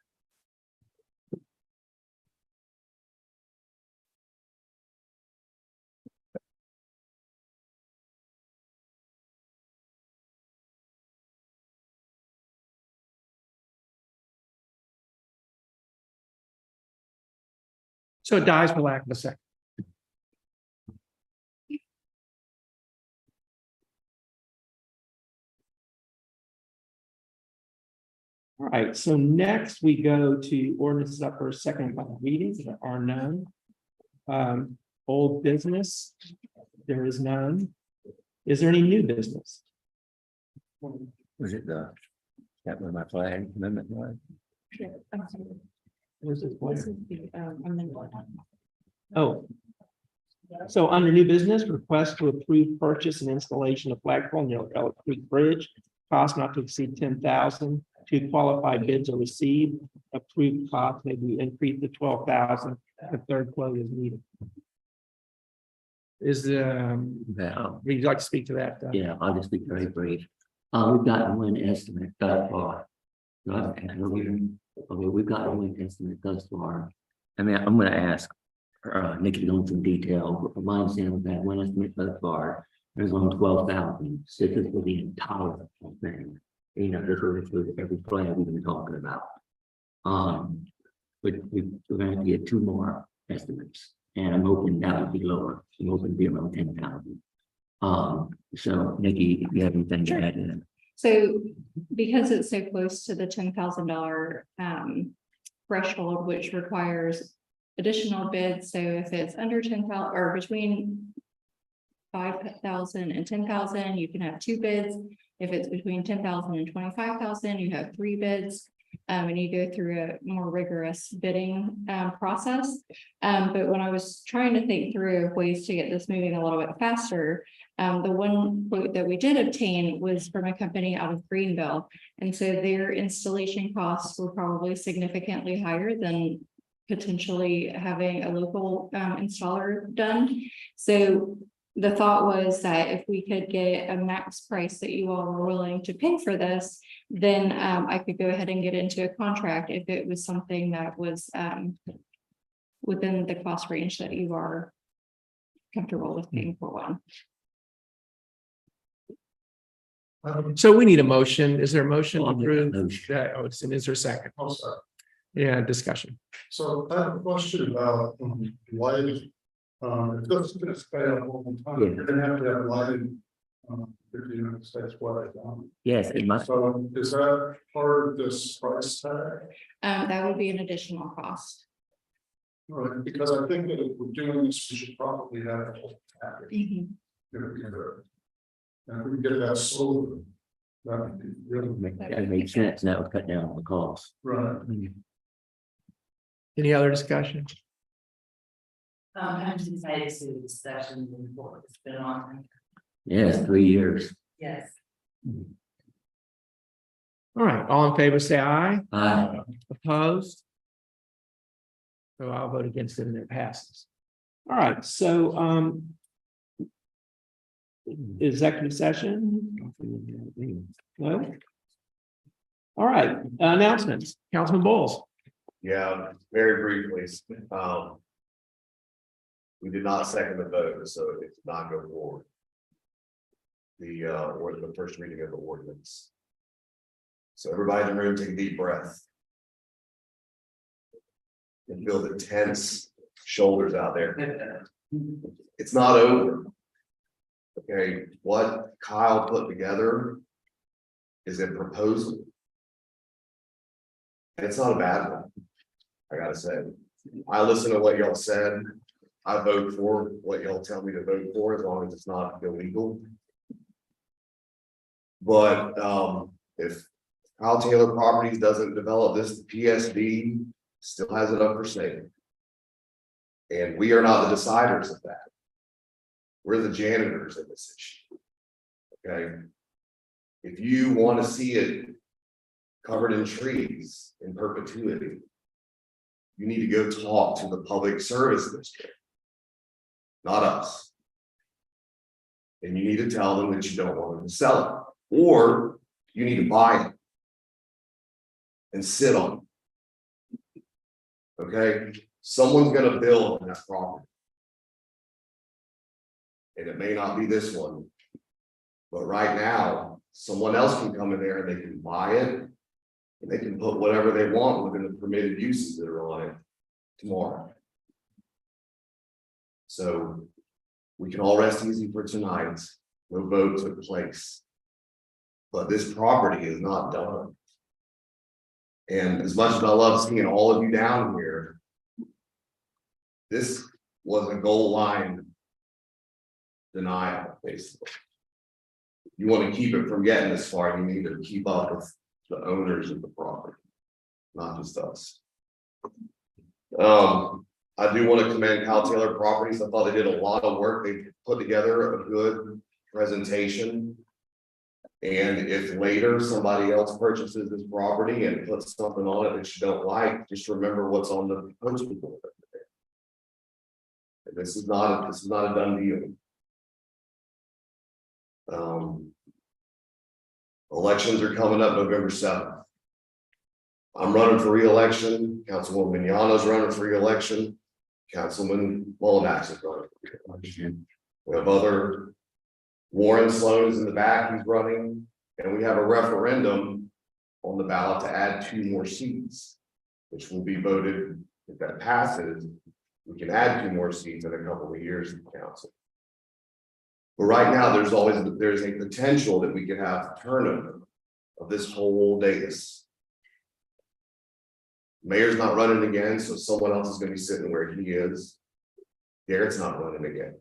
So it dies for lack of a second. All right, so next we go to ordinances up for second and final readings that are none. Old business, there is none. Is there any new business? Was it that where my flag amendment was? Where's this one? Oh. So under new business, request to approve purchase and installation of flagpole near Elk Creek Bridge, cost not to exceed $10,000. Two qualified bids are received, approved cost may be increased to 12,000. The third quote is needed. Is would you like to speak to that? Yeah, I'll just be very brief. We've got one estimate thus far. Okay, we've got one estimate thus far. I mean, I'm gonna ask Nikki to go into some detail, but from my understanding, we've had one estimate thus far. There's on 12,000. This is for the entire thing. You know, this will include every plan we've been talking about. But we're going to get 2 more estimates, and I'm hoping that would be lower. I'm hoping to be around 10,000. So Nikki, if you have anything to add to that. So because it's so close to the $10,000 threshold, which requires additional bids, so if it's under 10,000 or between 5,000 and 10,000, you can have 2 bids. If it's between 10,000 and 25,000, you have 3 bids. And you go through a more rigorous bidding process. But when I was trying to think through ways to get this moving a little bit faster, the one quote that we did obtain was from a company out of Greenville. And so their installation costs were probably significantly higher than potentially having a local installer done. So the thought was that if we could get a max price that you all were willing to pay for this, then I could go ahead and get into a contract if it was something that was within the cost range that you are comfortable with paying for one. So we need a motion. Is there a motion to I'll make that approve? motion. Oh, is there a second? I'm sorry. Yeah, discussion. So I have a question about lighting. If this is gonna stay on one time, you're gonna have to have lighting. If you know, that's what I found. Yes, it must. So is that part of this price tag? That would be an additional cost. Right, because I think that if we're doing this, we should probably have a whole package. Mhm. And if we get that solar, that would be really. That makes sense. That would cut down on the cost. Right. Any other discussion? I'm just excited to see the discussion moving forward. It's been on. Yes, 3 years. Yes. All right, all in favor, say aye. Aye. Opposed? So I'll vote against it and it passes. All right, so executive session? No? All right, announcements. Councilman Bowles. Yeah, very briefly, we did not second the vote, so it did not go forward. Or the first reading of the ordinance. So everybody in the room, take a deep breath. And feel the tense shoulders out there. It's not over. Okay, what Kyle put together is a proposal. And it's not a bad one, I gotta say. I listen to what y'all said. I vote for what y'all tell me to vote for, as long as it's not illegal. But if Kyle Taylor Properties doesn't develop this, the PSD still has it up for sale. And we are not the deciders of that. We're the janitors of this issue. Okay. If you want to see it covered in trees in perpetuity, you need to go talk to the public service district, not us. And you need to tell them that you don't want them to sell it, or you need to buy it and sit on it. Okay, someone's gonna build on that property. And it may not be this one, but right now, someone else can come in there and they can buy it. And they can put whatever they want within the permitted uses that are on it tomorrow. So we can all rest easy for tonight. No vote took place. But this property is not done. And as much as I love seeing all of you down here, this was a goal line denial, basically. You want to keep it from getting this far, you need to keep up with the owners of the property, not just us. I do want to commend Kyle Taylor Properties. I thought they did a lot of work. They put together a good presentation. And if later somebody else purchases this property and puts something on it that you don't like, just remember what's on the poster board. And this is not a done deal. Elections are coming up November 7th. I'm running for re-election. Councilwoman Mignano's running for re-election. Councilman Mullinax is running for re-election. We have other, Warren Sloan is in the back, he's running, and we have a referendum on the ballot to add 2 more seats, which will be voted. If that passes, we can add 2 more seats in a couple of years in council. But right now, there's a potential that we could have turnover of this whole dais. Mayor's not running again, so someone else is going to be sitting where he is. Garrett's not running again.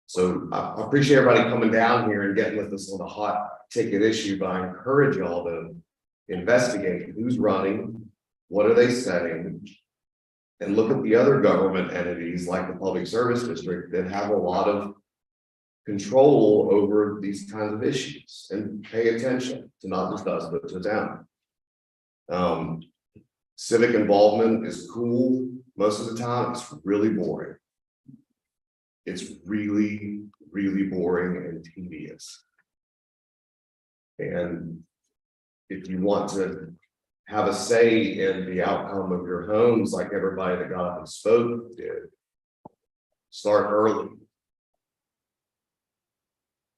So I appreciate everybody coming down here and getting with us on the hot ticket issue, but I encourage y'all to investigate who's running, what are they saying, and look at the other government entities like the Public Service District that have a lot of control over these kinds of issues, and pay attention to not just us, but to them. Civic involvement is cool. Most of the time, it's really boring. It's really, really boring and tedious. And if you want to have a say in the outcome of your homes, like everybody that got up and spoke did, start early.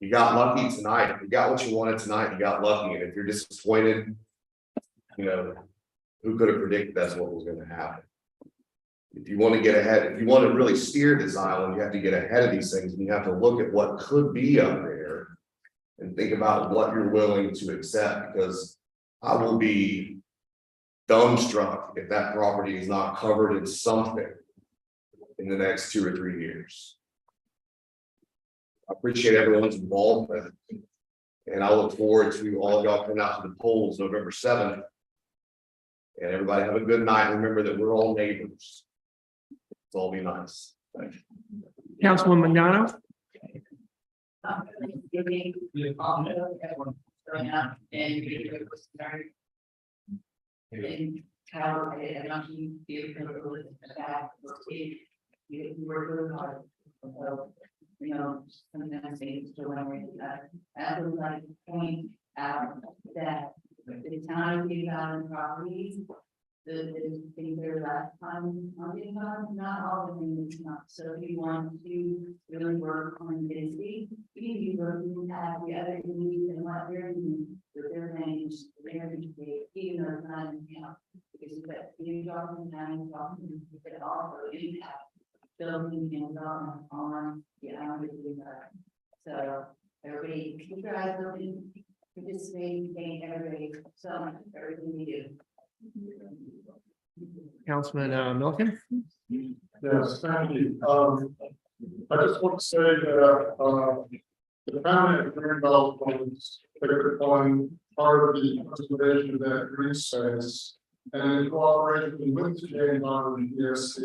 You got lucky tonight. If you got what you wanted tonight, you got lucky. And if you're disappointed, who could have predicted that's what was going to happen? If you want to get ahead, if you want to really steer this island, you have to get ahead of these things, and you have to look at what could be up there and think about what you're willing to accept, because I will be dumbstruck if that property is not covered in something in the next 2 or 3 years. I appreciate everyone's involvement, and I look forward to all of y'all coming out to the polls November 7th. And everybody have a good night. Remember that we're all neighbors. Let's all be nice. Thank you. Councilwoman Mignano. Sometimes things to I would like to point out that the town of Island properties, the things that are last time on the island, not all of them is not. So if you want to really work on density, you can have the other needs and what they're doing with their range, their even though it's not in town. Because you've got new jobs and county jobs, you could also impact building and development on the island of the island. So everybody, keep your eyes open, participate, thank everybody so much for everything we do. Councilman Milliken. Yes, thank you. I just want to say that the county of Greenbelt was on part of the conservation of that green space. And in cooperation with the James Island PSC,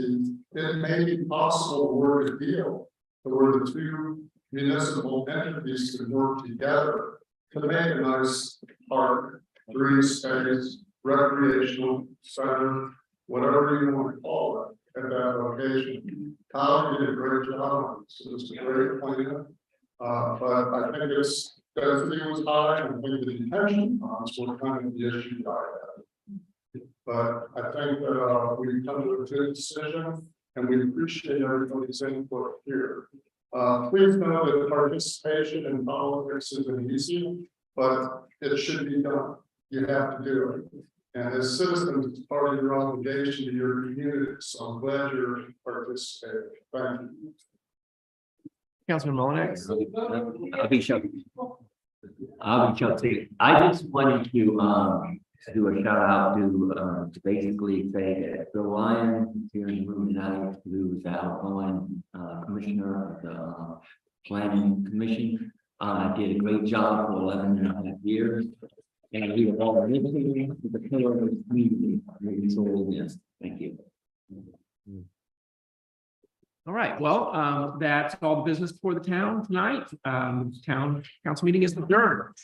it may be possible to work a deal where the 2 municipal entities can work together to make a nice park, green space, recreational center, whatever you want to call it, at that location. Kyle did a great job. So it's a great plan. But I think it's density was high, and I think the detention ponds were kind of the issue I had. But I think that we've come to a good decision, and we appreciate everybody's input here. Please know that participation in politics isn't easy, but it should be done. You have to do it. And as citizens, it's part of your obligation to your community. So I'm glad you're participating. Thank you. Councilman Mullinax. I'll be short. I just wanted to do a shout out to basically say that Bill Lyon here in the room tonight, who is the outgoing commissioner of the planning commission, did a great job for 11.5 years. And we are all living with the pillar of the community. Maybe so yes. Thank you. All right, well, that's all the business for the town tonight. Town council meeting is adjourned.